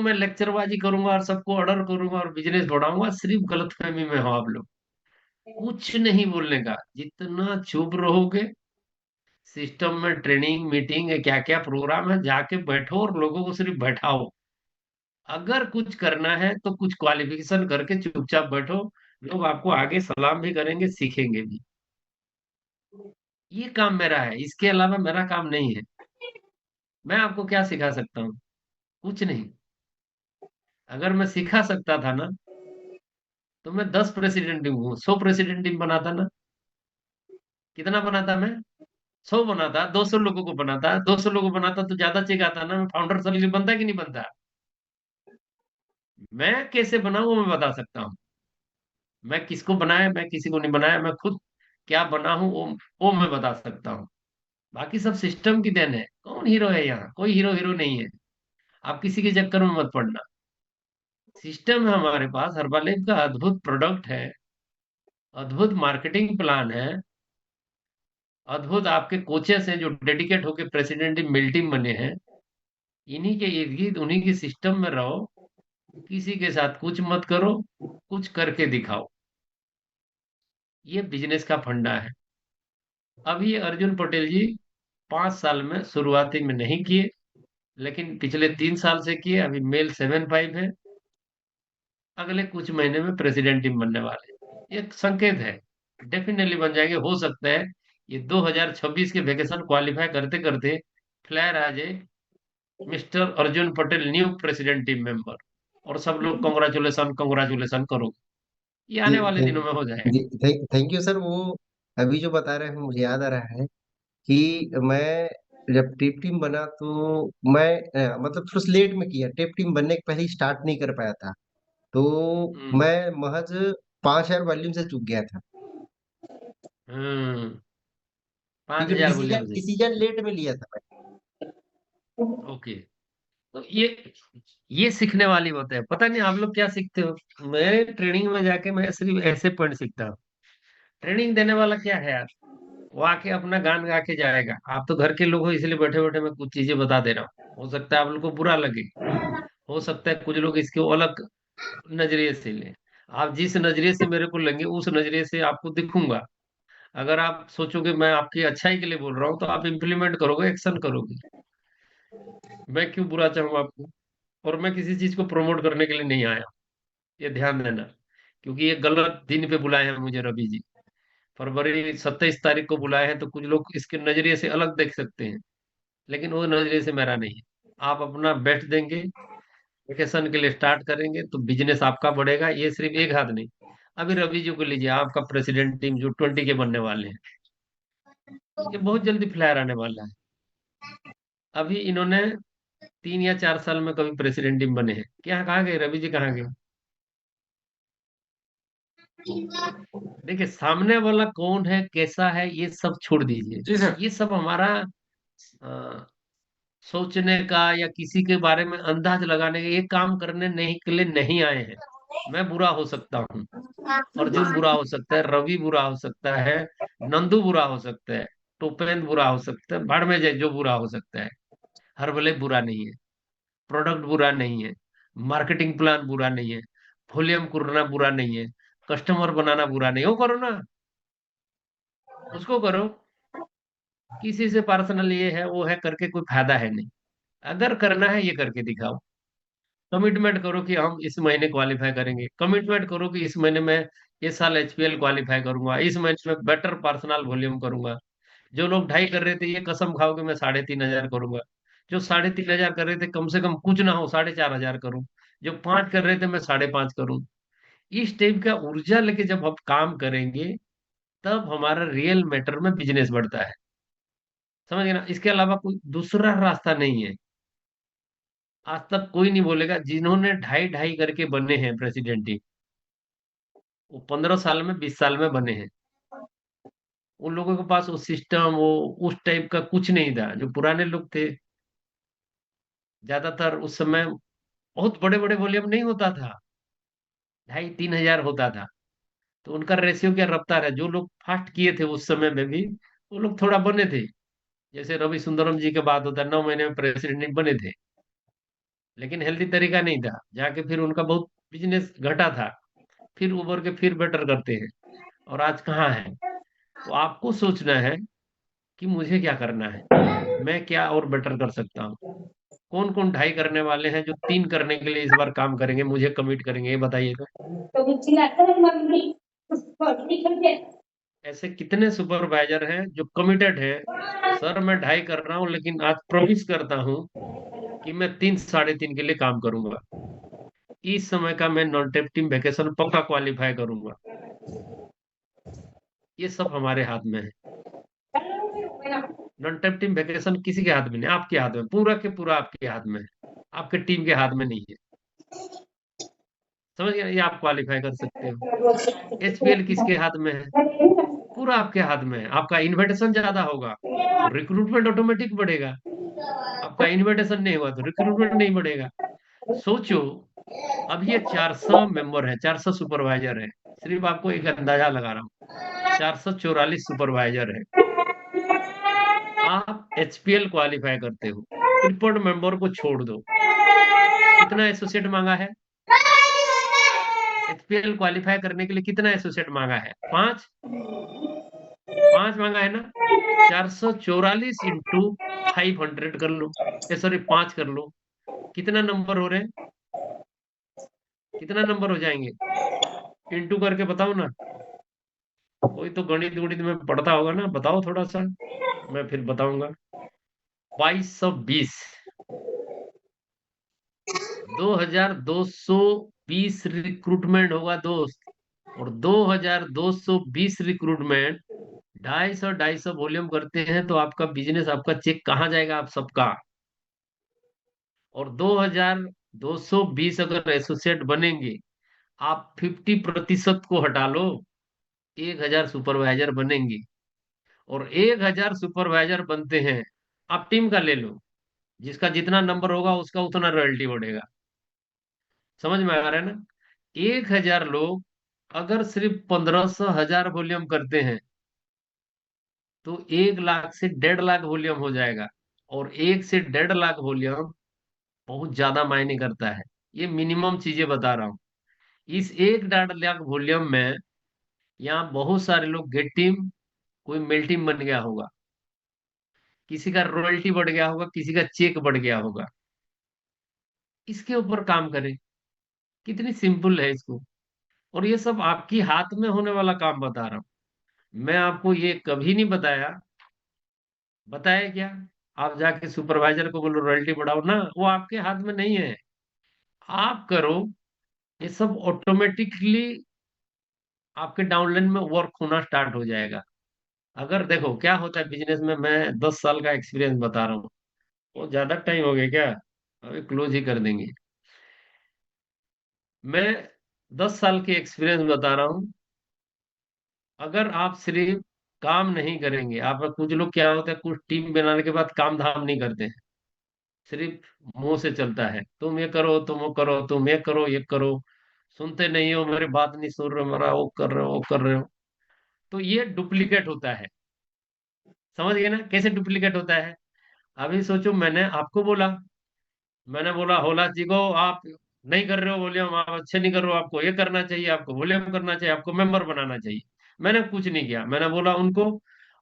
मैं लेक्चरबाजी करूंगा और सबको ऑर्डर करूंगा और बिजनेस बढ़ाऊंगा, सिर्फ गलतफहमी में हो आप लोग। कुछ नहीं बोलने का, जितना चुप रहोगे, सिस्टम में ट्रेनिंग मीटिंग है, क्या क्या प्रोग्राम है, जाके बैठो और लोगों को सिर्फ बैठाओ। अगर कुछ करना है तो कुछ क्वालिफिकेशन करके चुपचाप बैठो। लोग आपको आगे सलाम भी करेंगे, सीखेंगे भी। ये काम मेरा है, इसके अलावा मेरा काम नहीं है। मैं आपको क्या सिखा सकता हूँ? कुछ नहीं। अगर मैं सिखा सकता था ना, तो मैं 10 प्रेसिडेंट टीम हूँ, 100 प्रेसिडेंट टीम बनाता ना। कितना बनाता मैं? 100 बनाता, 200 लोगों को बनाता, 200 लोगों को बनाता तो ज्यादा चेक आता ना। मैं फाउंडर सर्टिफिकेट बनता कि नहीं बनता? मैं कैसे बनाऊं वो मैं बता सकता हूँ। मैं किसको बनाया, मैं किसी को नहीं बनाया, मैं खुद क्या बना हूं वो मैं बता सकता हूँ। बाकी सब सिस्टम की देन है। कौन हीरो है यहाँ? कोई हीरो हीरो नहीं है। आप किसी के चक्कर में मत पड़ना। सिस्टम है हमारे पास, हर्बलैब का अद्भुत प्रोडक्ट है, अद्भुत मार्केटिंग प्लान है, अद्भुत आपके कोचेस हैं जो डेडिकेट होके प्रेसिडेंट टीम मिल टीम बने हैं। इन्हीं के इर्द गिर्द उन्हीं के सिस्टम में रहो। किसी के साथ कुछ मत करो, कुछ करके दिखाओ। ये बिजनेस का फंडा है। अब ये अर्जुन पटेल जी 5 साल में शुरुआती में नहीं किए, लेकिन पिछले 3 साल से किए। अभी मेल 7-5 है। अगले कुछ महीने में प्रेसिडेंट टीम बनने वाले हैं। ये संकेत है। डेफिनेटली बन जाएंगे। हो सकता है ये 2026 के वैकेशन क्वालिफाई करते करते फ्लैर आ जाए, mister Arjun Patel new president team member, और सब लोग कॉन्ग्रेचुलेशन कॉन्ग्रेचुलेशन करो। ये जी आने वाले थैंक दिनों में हो जाएगा। जी थैंक यू सर। वो अभी जो बता रहे हैं मुझे याद आ रहा है कि मैं जब टेप टीम बना तो मैं मतलब थोड़ा लेट में किया, टेप टीम बनने के पहले ही स्टार्ट नहीं कर पाया था। तो हम्म। मैं महज 5,000 वॉल्यूम से चूक गया था, हम्म। पांच क्योंकि हजार बोलिए डिसीजन मुझे। डिसीजन लेट में लिया था मैं। ओके। तो ये सीखने वाली बात है। पता नहीं आप लोग क्या सीखते हो। मैं ट्रेनिंग में जाके मैं सिर्फ ऐसे पॉइंट सीखता हूँ। ट्रेनिंग देने वाला क्या है यार? वो आके अपना गान गा के जाएगा। आप तो घर के लोग हो, इसलिए बैठे बैठे मैं कुछ चीजें बता दे रहा हूँ। हो सकता है आप लोग को बुरा लगे, हो सकता है कुछ लोग इसको अलग नजरिए से लें। आप जिस नजरिए से मेरे को लेंगे, उस नजरिए से आपको दिखूंगा। अगर आप सोचोगे मैं आपकी अच्छाई के लिए बोल रहा हूँ, तो आप इम्प्लीमेंट करोगे, एक्शन करोगे। मैं क्यों बुरा चाहूँ आपको? और मैं किसी चीज को प्रमोट करने के लिए नहीं आया, ये ध्यान देना। क्योंकि ये गलत दिन पे बुलाए हैं मुझे रवि जी। फरवरी 27 तारीख को बुलाए हैं, तो कुछ लोग इसके नजरिए से अलग देख सकते हैं, लेकिन वो नजरिए से मेरा नहीं है। आप अपना बैठ देंगे, वेकेशन के लिए स्टार्ट करेंगे, तो बिजनेस आपका बढ़ेगा। ये सिर्फ एक हाथ नहीं। अभी रवि जी को लीजिए, आपका प्रेसिडेंट टीम जो 20 के बनने वाले हैं, ये बहुत जल्दी फ्लायर आने वाला है। अभी इन्होंने 3 या 4 साल में कभी प्रेसिडेंट टीम बने हैं क्या? कहाँ गए रवि जी, कहाँ गए? देखिए, सामने वाला कौन है, कैसा है, ये सब छोड़ दीजिए। जी सर। ये सब हमारा अ, सोचने का या किसी के बारे में अंदाज लगाने का, ये काम करने नहीं के लिए नहीं आए हैं। मैं बुरा हो सकता हूँ, अर्जुन बुरा हो सकता है, रवि बुरा हो सकता है, नंदू बुरा हो सकता है, टोपेन बुरा हो सकता है, भाड़ में जाए जो बुरा हो सकता है। हर भले बुरा नहीं है, प्रोडक्ट बुरा नहीं है, मार्केटिंग प्लान बुरा नहीं है, वॉल्यूम करना बुरा नहीं है, कस्टमर बनाना बुरा नहीं है। वो करो ना, उसको करो। किसी से पर्सनल ये है वो है करके कोई फायदा है नहीं। अगर करना है, ये करके दिखाओ। कमिटमेंट करो कि हम इस महीने क्वालिफाई करेंगे। कमिटमेंट करो कि इस महीने में, इस साल एचपीएल क्वालिफाई करूंगा, इस महीने में बेटर पर्सनल वॉल्यूम करूंगा। जो लोग 2.5 कर रहे थे, ये कसम खाओ कि मैं 3,500 करूंगा। जो 3,500 कर रहे थे, कम से कम कुछ ना हो 4,500 करूं। जो 5 कर रहे थे, मैं 5.5 करूं। इस टाइप का ऊर्जा लेके जब हम काम करेंगे, तब हमारा रियल मैटर में बिजनेस बढ़ता है। समझ गए ना? इसके अलावा कोई दूसरा रास्ता नहीं है। आज तक कोई नहीं बोलेगा जिन्होंने 2.5 करके बने हैं प्रेसिडेंट ही, वो 15 साल में 20 साल में बने हैं। उन लोगों के पास वो सिस्टम, वो उस टाइप का कुछ नहीं था जो पुराने लोग थे। ज्यादातर उस समय बहुत बड़े बड़े वॉल्यूम नहीं होता था, 2.5-3 हजार होता था। तो उनका रेशियो क्या रफ्तार है, जो लोग फास्ट किए थे उस समय में भी, वो लोग थोड़ा बने थे। जैसे रवि सुंदरम जी के बात होता है, 9 महीने में प्रेसिडेंट बने थे, लेकिन हेल्दी तरीका नहीं था, जाके फिर उनका बहुत बिजनेस घटा था, फिर उभर के फिर बेटर करते हैं, और आज कहाँ है। तो आपको सोचना है कि मुझे क्या करना है, मैं क्या और बेटर कर सकता हूँ। कौन कौन 2.5 करने वाले हैं जो 3 करने के लिए इस बार काम करेंगे, मुझे कमिट करेंगे, ये बताइए तो। ऐसे कितने सुपरवाइजर हैं जो कमिटेड है, सर मैं 2.5 कर रहा हूँ लेकिन आज प्रॉमिस करता हूँ कि मैं 3 3.5 के लिए काम करूंगा, इस समय का मैं नॉन टेप्टिंग वैकेशन पक्का क्वालिफाई करूंगा। ये सब हमारे हाथ में है। नॉन टेप्टिंग वैकेशन किसी के हाथ में नहीं, आपके हाथ में, पूरा के पूरा आपके हाथ में है, आपके टीम के हाथ में नहीं है। समझ गए, ये आप क्वालिफाई कर सकते हो। एचपीएल किसके हाथ में है, पूरा आपके हाथ में है। आपका इन्विटेशन ज्यादा होगा तो रिक्रूटमेंट ऑटोमेटिक बढ़ेगा, आपका इन्विटेशन नहीं हुआ तो रिक्रूटमेंट नहीं बढ़ेगा। सोचो, अब ये 400 मेंबर है, 400 सुपरवाइजर है, सिर्फ आपको एक अंदाजा लगा रहा हूँ, 444 सुपरवाइजर है। आप एचपीएल क्वालिफाई करते हो, प्रीपोर्ट मेंबर को छोड़ दो, कितना एसोसिएट मांगा है, एचपीएल क्वालिफाई करने के लिए कितना एसोसिएट मांगा है, 5 5 मांगा है ना। 444 इंटू 500 कर लो, सॉरी 5 कर लो, कितना नंबर हो रहे हैं, कितना नंबर हो जाएंगे, इंटू करके बताओ ना। कोई तो गणित गणित में पढ़ता होगा ना, बताओ थोड़ा सा, मैं फिर बताऊंगा। 2220, 2220 रिक्रूटमेंट होगा दोस्त, और 2220 रिक्रूटमेंट 250 वॉल्यूम करते हैं, तो आपका बिजनेस, आपका चेक कहाँ जाएगा, आप सबका। और 2220 अगर एसोसिएट बनेंगे, आप 50% को हटा लो, 1000 सुपरवाइजर बनेंगे, और 1000 सुपरवाइजर बनते हैं, आप टीम का ले लो, जिसका जितना नंबर होगा उसका उतना रॉयल्टी बढ़ेगा। समझ में आ रहा है ना। 1000 लोग अगर सिर्फ 1500 1000 वॉल्यूम करते हैं, तो 1 लाख से 1.5 लाख वॉल्यूम हो जाएगा, और 1 से 1.5 लाख वॉल्यूम बहुत ज्यादा मायने करता है। ये मिनिमम चीजें बता रहा हूँ। इस 1 1.5 लाख वॉल्यूम में यहाँ बहुत सारे लोग गेट टीम, कोई मेल टीम बन गया होगा, किसी का रॉयल्टी बढ़ गया होगा, किसी का चेक बढ़ गया होगा। इसके ऊपर काम करें, कितनी सिंपल है इसको। और ये सब आपकी हाथ में होने वाला काम बता रहा हूँ। मैं आपको ये कभी नहीं बताया, बताया क्या, आप जाके सुपरवाइजर को बोलो रॉयल्टी बढ़ाओ ना, वो आपके हाथ में नहीं है। आप करो, ये सब ऑटोमेटिकली आपके डाउनलाइन में वर्क होना स्टार्ट हो जाएगा। अगर देखो क्या होता है बिजनेस में, मैं 10 साल का एक्सपीरियंस बता रहा हूँ। वो ज्यादा टाइम हो गया क्या, अभी क्लोज ही कर देंगे। मैं 10 साल के एक्सपीरियंस बता रहा हूँ। अगर आप सिर्फ काम नहीं करेंगे, आप, कुछ लोग क्या होता है, कुछ टीम बनाने के बाद काम धाम नहीं करते हैं, सिर्फ मुंह से चलता है, तुम ये करो, तुम वो करो, तुम ये करो, ये करो, सुनते नहीं हो, मेरी बात नहीं सुन रहे हो, मेरा वो कर रहे हो, वो कर रहे हो। तो ये डुप्लीकेट होता है। समझ गए ना कैसे डुप्लीकेट होता है। अभी सोचो, मैंने बोला होला जी को, आप नहीं कर रहे हो वॉल्यूम, आप अच्छे नहीं कर रहे हो, आपको ये करना चाहिए, आपको वॉल्यूम करना चाहिए, आपको मेंबर बनाना चाहिए। मैंने कुछ नहीं किया, मैंने बोला उनको,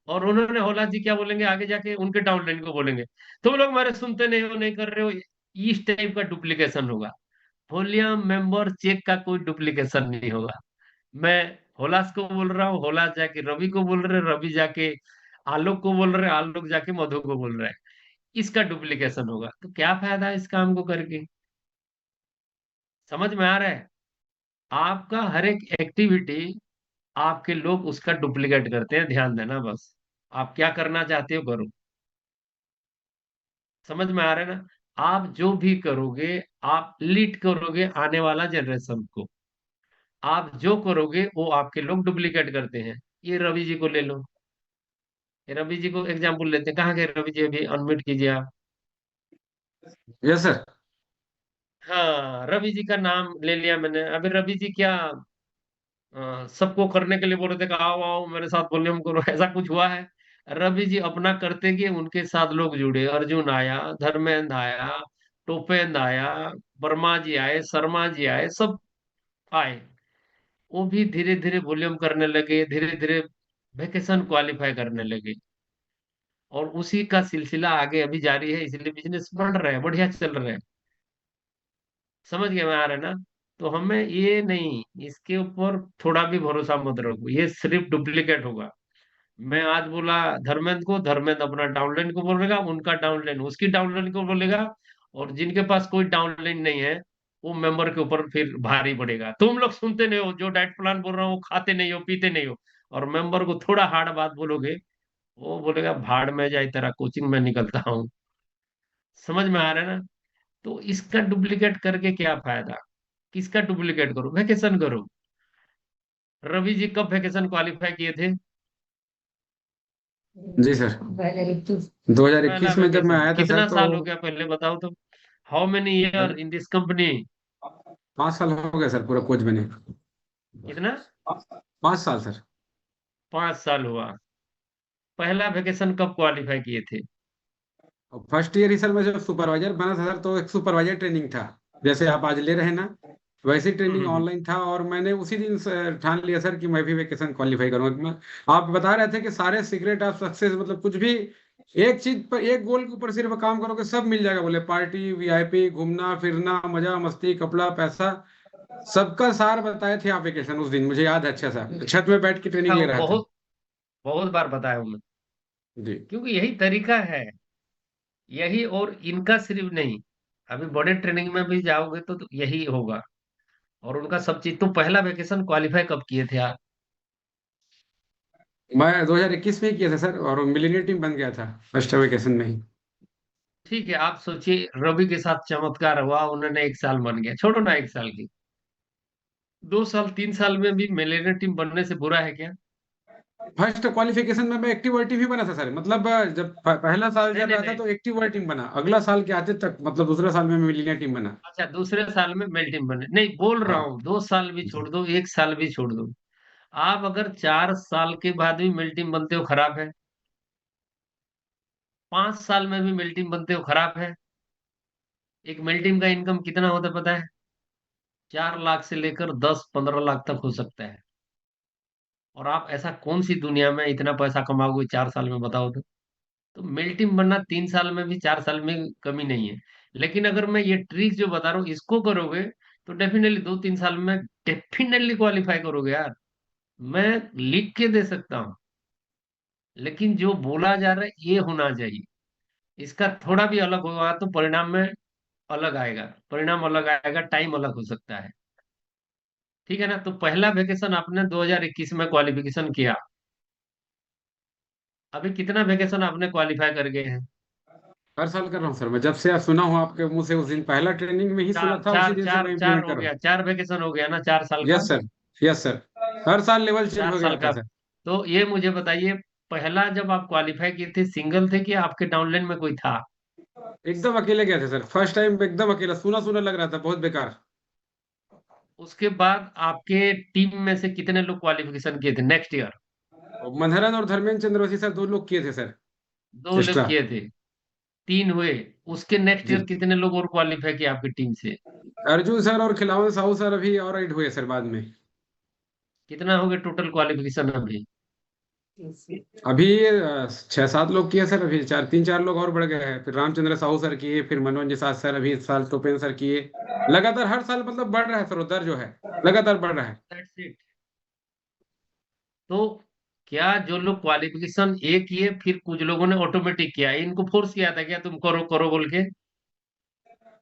और उन्होंने होला जी क्या बोलेंगे आगे जाके, उनके डाउनलाइन को बोलेंगे, तुम लोग हमारे सुनते नहीं हो, नहीं कर रहे हो। इस टाइप का डुप्लीकेशन होगा। वॉल्यूम मेंबर चेक का कोई डुप्लीकेशन नहीं होगा। मैं होलास को बोल रहा हूँ, होलास जाके रवि को बोल रहे, रवि जाके आलोक को बोल रहे, आलोक जाके मधु को बोल रहे हैं। इसका डुप्लीकेशन होगा, तो क्या फायदा है इस काम को करके। समझ में आ रहा है। आपका हर एक एक्टिविटी, आपके लोग उसका डुप्लीकेट करते हैं, ध्यान देना बस। आप क्या करना चाहते हो करो। समझ में आ रहा है ना। आप जो भी करोगे, आप लीड करोगे आने वाला जनरेशन को। आप जो करोगे वो आपके लोग डुप्लीकेट करते हैं। ये रवि जी को ले लो, ये रवि जी को एग्जाम्पल लेते हैं, कहाँ गए रवि जी, अभी अनम्यूट कीजिए आप। Yes sir. हाँ, रवि जी का नाम ले लिया मैंने। अभी रवि जी क्या सबको करने के लिए बोल रहे थे कि आओ आओ मेरे साथ वॉल्यूम करो, ऐसा कुछ हुआ है। रवि जी अपना करते गए, उनके साथ लोग जुड़े, अर्जुन आया, धर्मेंद्र आया, टोपेंद्र आया, वर्मा जी आए, शर्मा जी आए, सब आए। वो भी धीरे धीरे वॉल्यूम करने लगे, धीरे धीरे वेकेशन क्वालिफाई करने लगे, और उसी का सिलसिला आगे अभी जारी है, इसलिए बिजनेस बढ़ रहा है, बढ़िया चल रहा है। समझ गए मैं आ रहा है ना? तो हमें ये नहीं, इसके ऊपर थोड़ा भी भरोसा मत रखो, ये सिर्फ डुप्लीकेट होगा। मैं आज बोला धर्मेंद्र को, धर्मेंद्र अपना डाउनलाइन को बोलेगा, उनका डाउनलाइन उसकी डाउनलाइन को बोलेगा, और जिनके पास कोई डाउनलाइन नहीं है, वो मेंबर के ऊपर फिर भारी पड़ेगा। तुम लोग सुनते नहीं हो, जो डाइट प्लान बोल रहा हूँ, खाते नहीं हो, पीते नहीं हो, और मेंबर को थोड़ा हार्ड बात बोलोगे, वो बोलेगा भाड़ में जाए, तेरा कोचिंग में निकलता हूँ। समझ में आ रहा है ना? तो इसका डुप्लीकेट करके क्या फायदा? किसका डुप्लीकेट करो? वैकेशन करो। रवि जी कब वैकेशन क्वालिफाई किए थे? जी सर, पहला 2021 में जब मैं वैकेशन आया था सर कितना तो साल हो गया पहले बताओ तो? How many year in this company? 5 साल हो गए सर पूरा कोच बने। कितना? 5 साल सर। 5 साल हुआ। पहला वैकेशन कब क्वालिफाई किए थे? और फर्स्ट ईयर ही सर मैं जब सुपरवाइजर बना था सर, तो एक सुपरवाइजर ट्रेनिंग था, जैसे आप आज ले रहे हैं ना, वैसी ट्रेनिंग हम्म। ऑनलाइन था, और मैंने उसी दिन ठान लिया सर कि मैं भी वेकेशन क्वालिफाई करूंगा। आप बता रहे थे कि सारे सीक्रेट ऑफ सक्सेस, मतलब कुछ भी एक चीज पर, एक गोल के ऊपर सिर्फ काम करोगे सब मिल जाएगा, बोले पार्टी, वीआईपी, घूमना फिरना, मजा मस्ती, कपड़ा, पैसा, सबका सार बताए थे आप वेकेशन उस दिन, मुझे याद है अच्छा सा, छत में बैठ के ट्रेनिंग हाँ, ले वो रहा था। बहुत बहुत बार बताया हूँ मैं, जी। क्योंकि यही तरीका है, यही, और इनका सिर्फ नहीं, अभी बड़े ट्रेनिंग में भी जाओगे तो यही होगा, और उनका सब चीज। तो पहला वेकेशन क्वालिफाई कब किए थे आप? मैं 2021 में ही किया था सर, और मिलीनियर टीम बन गया था फर्स्ट वेकेशन में ही। ठीक है, आप सोचिए रवि के साथ चमत्कार हुआ, उन्होंने 1 साल बन गया, छोड़ो ना 1 साल की, 2 साल 3 साल में भी मिलेनियर टीम बनने से बुरा है क्या? फर्स्ट क्वालिफिकेशन में मैं एक्टिव टीम ही बना था सर, मतलब जब पहला साल नहीं चल नहीं रहा था नहीं। तो एक्टिव टीम बना, अगला साल के आते तक, मतलब दूसरे साल में मिलीनियर टीम बना। अच्छा, दूसरे साल में मेल टीम बने, नहीं बोल रहा हाँ। हूँ, 2 साल भी छोड़ दो, 1 साल भी छोड़ दो, आप अगर 4 साल के बाद भी मेल टीम बनते हो, खराब है। 5 साल में भी मेल टीम बनते हो, खराब है। एक मेल टीम का इनकम कितना होता है पता है? 4 लाख से लेकर 10-15 लाख तक हो सकता है। और आप ऐसा कौन सी दुनिया में इतना पैसा कमाओगे 4 साल में, बताओ तो मेल टीम बनना 3 साल में भी, 4 साल में कमी नहीं है। लेकिन अगर मैं ये ट्रिक जो बता रहा हूँ इसको करोगे, तो डेफिनेटली 2-3 साल में डेफिनेटली क्वालिफाई करोगे यार। मैं लिख के दे सकता हूँ, लेकिन जो बोला जा रहा है ये होना चाहिए। इसका थोड़ा भी अलग होगा तो परिणाम में अलग आएगा, परिणाम अलग आएगा, टाइम अलग हो सकता है। ठीक है ना? तो पहला वेकेशन आपने 2021 में क्वालिफिकेशन किया, अभी कितना वेकेशन आपने क्वालिफाई कर गए हैं? हर साल कर रहा हूँ सर मैं, जब से आप सुना हूँ आपके मुंह से, उस दिन पहला ट्रेनिंग में ही सुना चार था, उसी चार दिन से चार मैं चार इम्प्लीमेंट हो कर रहा हूँ। गया, 4 वेकेशन हो गया ना 4 साल का? Yes sir. Yes sir. हर साल लेवल चेंज चार हो साल गया था का। सर। तो ये मुझे बताइए, पहला जब आप क्वालिफाई किए थे, सिंगल थे कि आपके डाउनलाइन में कोई था? एकदम अकेले गए थे सर, फर्स्ट टाइम एकदम अकेला, सुना सुना लग रहा था, बहुत बेकार। उसके बाद आपके टीम में से कितने लोग क्वालिफिकेशन किए थे नेक्स्ट ईयर? और मनहरन और धर्मेंद्र चंद्रवंशी सर, 2 लोग किए थे सर। 2 लोग एक्स्ट्रा। किए थे, 3 हुए। उसके नेक्स्ट जी। ईयर कितने लोग और क्वालिफाई किए आपकी टीम से? अर्जुन सर और खिलावन साहू सर अभी और ऐड हुए सर बाद में। कितना हो गया टोटल क्वालिफिकेशन अभी? अभी 6-7 लोग किए सर, अभी 3-4 लोग और बढ़ गए हैं, फिर रामचंद्र साहू सर किए, फिर मनोज निषाद सर, अभी इस साल टोपेन सर किए। लगातार हर साल मतलब बढ़ रहा है सर, उधर जो है लगातार बढ़ रहा है। That's it. तो क्या जो लोग क्वालिफिकेशन ए किए, फिर कुछ लोगों ने ऑटोमेटिक किया, इनको फोर्स किया था क्या तुम करो करो बोल के?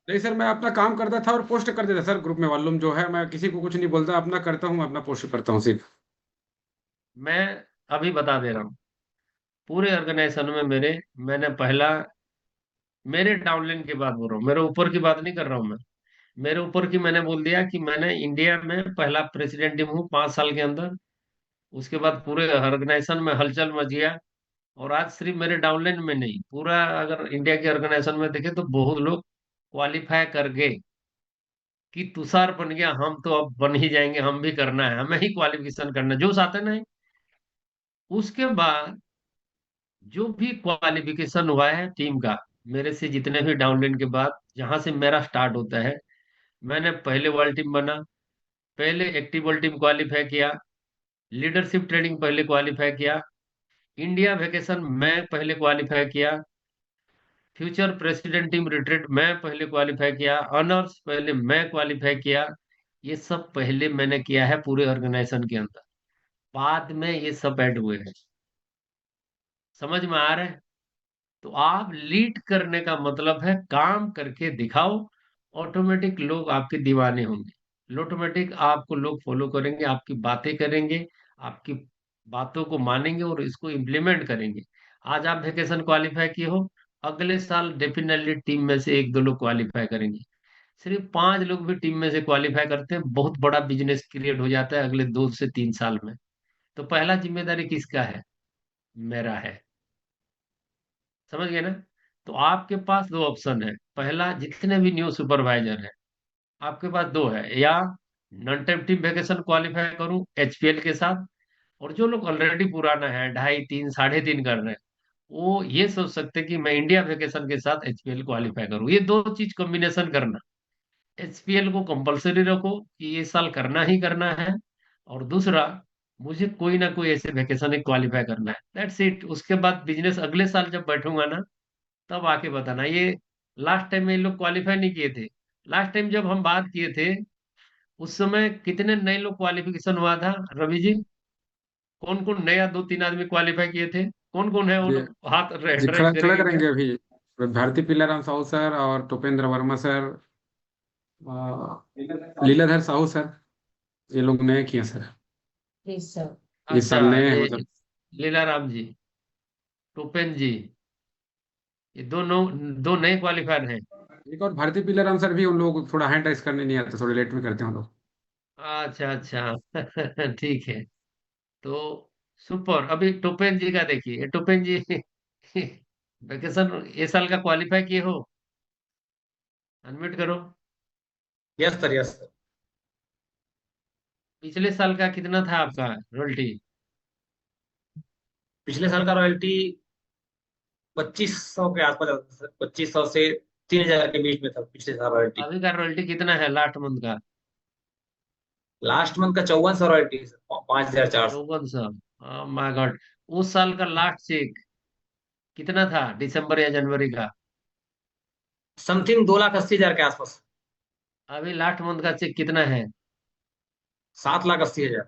नहीं सर, मैं अपना काम करता था और पोस्ट कर देता सर, ग्रुप में वॉल्यूम जो है, मैं किसी को कुछ नहीं बोलता, अपना करता हूँ, अपना पोस्ट करता हूँ सिर्फ। मैं अभी बता दे रहा हूँ, पूरे ऑर्गेनाइजेशन में मैंने पहला, मेरे डाउनलाइन की बात बोल रहा हूँ, मेरे ऊपर की बात नहीं कर रहा हूँ मैं। मेरे ऊपर की मैंने बोल दिया कि मैंने इंडिया में पहला प्रेसिडेंट हूँ 5 साल के अंदर। उसके बाद पूरे ऑर्गेनाइजेशन में हलचल मच गया। और आज सिर्फ मेरे डाउनलाइन में नहीं, पूरा अगर इंडिया के ऑर्गेनाइजेशन में देखे तो बहुत लोग क्वालिफाई कर गए, कि तुषार बन गया, हम तो अब बन ही जाएंगे, हम भी करना है, हमें ही क्वालिफिकेशन करना है, जोश आता है ना। उसके बाद जो भी क्वालिफिकेशन हुआ है टीम का, मेरे से जितने भी डाउनलाइन के बाद जहां से मेरा स्टार्ट होता है, मैंने पहले वर्ल्ड टीम बना, पहले एक्टिव वर्ल्ड टीम क्वालिफाई किया, लीडरशिप ट्रेनिंग पहले क्वालिफाई किया, इंडिया वेकेशन मैं पहले क्वालिफाई किया, फ्यूचर प्रेसिडेंट टीम रिट्रीट मैं पहले क्वालिफाई किया, ऑनर्स पहले मैं क्वालिफाई किया। ये सब पहले मैंने किया है पूरे ऑर्गेनाइजेशन के अंदर, बाद में ये सब ऐड हुए हैं। समझ में आ रहा है? तो आप लीड करने का मतलब है काम करके दिखाओ, ऑटोमेटिक लोग आपके दीवाने होंगे, ऑटोमेटिक आपको लोग फॉलो करेंगे, आपकी बातें करेंगे, आपकी बातों को मानेंगे और इसको इम्प्लीमेंट करेंगे। आज आप वेकेशन क्वालिफाई किए हो, अगले साल डेफिनेटली टीम में से एक दो लोग क्वालिफाई करेंगे। सिर्फ 5 लोग भी टीम में से क्वालिफाई करते हैं, बहुत बड़ा बिजनेस क्रिएट हो जाता है अगले 2 से 3 साल में। तो पहला जिम्मेदारी किसका है? मेरा है। समझ गए ना? तो आपके पास दो ऑप्शन है। पहला, जितने भी न्यू सुपरवाइजर है आपके पास दो है, या non time team vacation qualify करूं एचपीएल के साथ, और जो लोग ऑलरेडी पुराना है 2.5 3 3.5 कर रहे हैं, वो ये सोच सकते हैं कि मैं इंडिया वेकेशन के साथ एचपीएल क्वालिफाई करूं। ये दो चीज कॉम्बिनेशन करना। एचपीएल को कंपलसरी रखो कि ये साल करना ही करना है, और दूसरा, मुझे कोई ना कोई ऐसे वेकेशन एक क्वालिफाई करना है, दैट्स इट। उसके बाद बिजनेस अगले साल जब बैठूंगा ना, तब आके बताना। ये लास्ट टाइम में ये लोग क्वालिफाई नहीं किए थे। लास्ट टाइम जब हम बात किए थे, उस समय कितने नए लोग क्वालिफिकेशन हुआ था रवि जी? कौन कौन नया 2 3 आदमी क्वालिफाई किए थे? कौन कौन है वो जी लोग? हाथ जी, खड़ा रेज खड़ा करेंगे क्या? करेंगे अभी। भारती पिल्लाराम साहू सर और टोपेंद्र वर्मा सर, लीलाधर साहू सर, ये लोग नए किए सर। इस अच्छा, साल नए हैं ये मतलब। लीलाराम जी, टोपेन जी, ये दो नए क्वालिफायर हैं। एक और भारती पिल्लाराम सर भी, उन लोगों को थोड़ा हैंड राइज करने नहीं आता, थोड़े लेट में करते हैं वो लोग। अच्छा अच्छा ठीक है। तो सुपर। अभी टोपेन जी का देखिए, ये टोपेन जी वेकेशन ये साल का क्वालिफाई किए हो? अनम्यूट करो। Yes sir, yes sir. पिछले साल का कितना था आपका रॉयल्टी? पिछले साल का रॉयल्टी 2500 के आसपास आता था सर, 2500 से 3000 के बीच में था पिछले साल रॉयल्टी। अभी का रॉयल्टी कितना है लास्ट मंथ का? लास्ट मंथ का 5400 रॉयल्टी है सर, 5400। 5400। My God. उस साल का लास्ट चेक कितना था, दिसंबर या जनवरी का? समथिंग 2,80,000 के आसपास। अभी लास्ट मंथ का चेक कितना है? 7,80,000।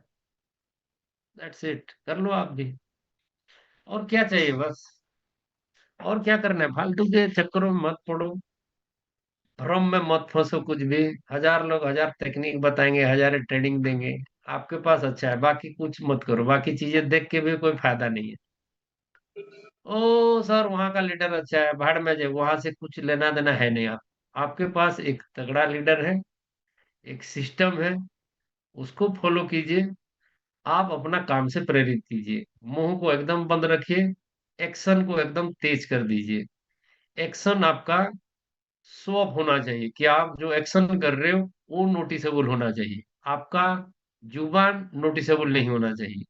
दैट्स इट, कर लो आप भी। और क्या चाहिए बस? और क्या करना है? फालतू के चक्करों में मत पड़ो, भ्रम में मत फंसो कुछ भी। 1000 लोग 1000 टेक्निक बताएंगे, 1000 ट्रेनिंग देंगे, आपके पास अच्छा है, बाकी कुछ मत करो, बाकी चीजें देख के भी कोई फायदा नहीं है। ओ सर, वहां का लीडर अच्छा है, भाड़ में जाए, वहां से कुछ लेना देना है नहीं। आपके पास एक तगड़ा लीडर है, एक सिस्टम है, उसको फॉलो कीजिए। आप अपना काम से प्रेरित कीजिए, मुंह को एकदम बंद रखिए, एक्शन को एकदम तेज कर दीजिए। एक्शन आपका शो ऑफ होना चाहिए कि आप जो एक्शन कर रहे हो वो नोटिसेबल होना चाहिए। आपका जुबान नोटिसेबल नहीं होना चाहिए।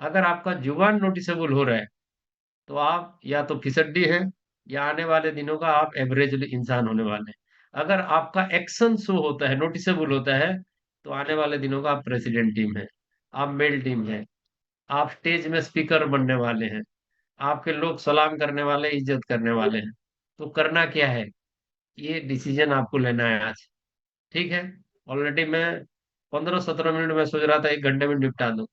अगर आपका जुबान नोटिसेबल हो रहा है, तो आप या तो फिसड्डी है, या आने वाले दिनों का आप एवरेज इंसान होने वाले हैं। अगर आपका एक्शन शो होता है, नोटिसेबल होता है, तो आने वाले दिनों का आप प्रेसिडेंट टीम है, आप मेल टीम है, आप स्टेज में स्पीकर बनने वाले हैं, आपके लोग सलाम करने वाले, इज्जत करने वाले हैं। तो करना क्या है, ये डिसीजन आपको लेना है आज। ठीक है? ऑलरेडी मैं 15 17 मिनट में सोच रहा था 1 घंटे में निपटा दूं।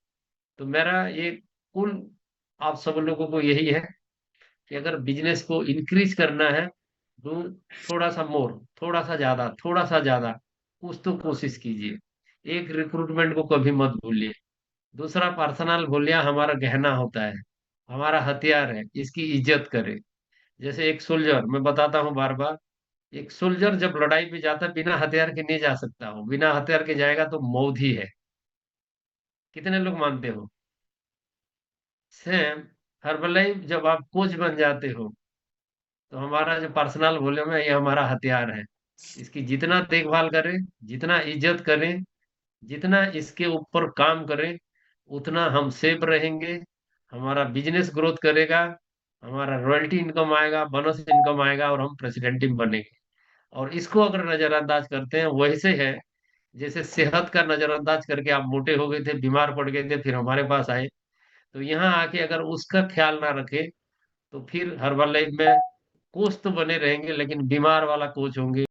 तो मेरा ये कुल आप सब लोगों को यही है कि अगर बिजनेस को इंक्रीज करना है, तो थोड़ा सा मोर, थोड़ा सा ज्यादा, थोड़ा सा ज्यादा, कुछ तो कोशिश कीजिए। एक, रिक्रूटमेंट को कभी मत भूलिए। दूसरा, पर्सनल भूलिया हमारा गहना होता है, हमारा हथियार है, इसकी इज्जत करें। जैसे एक सोल्जर, मैं बताता हूँ बार बार, एक सोल्जर जब लड़ाई पे जाता है बिना हथियार के नहीं जा सकता हो, बिना हथियार के जाएगा तो मौत ही है। कितने लोग मानते हो? सेम हर्बलाइफ, जब आप कोच बन जाते हो, तो हमारा जो पर्सनल वॉल्यूम है ये हमारा हथियार है। इसकी जितना देखभाल करें, जितना इज्जत करें, जितना इसके ऊपर काम करें, उतना हम सेफ रहेंगे, हमारा बिजनेस ग्रोथ करेगा, हमारा रॉयल्टी इनकम आएगा, बोनस इनकम आएगा, और हम प्रेसिडेंट टीम बनेंगे। और इसको अगर नजरअंदाज करते हैं, वैसे है जैसे सेहत का नजरअंदाज करके आप मोटे हो गए थे, बीमार पड़ गए थे, फिर हमारे पास आए। तो यहाँ आके अगर उसका ख्याल ना रखे, तो फिर हर्बल लाइफ में कोच तो बने रहेंगे, लेकिन बीमार वाला कोच होंगे।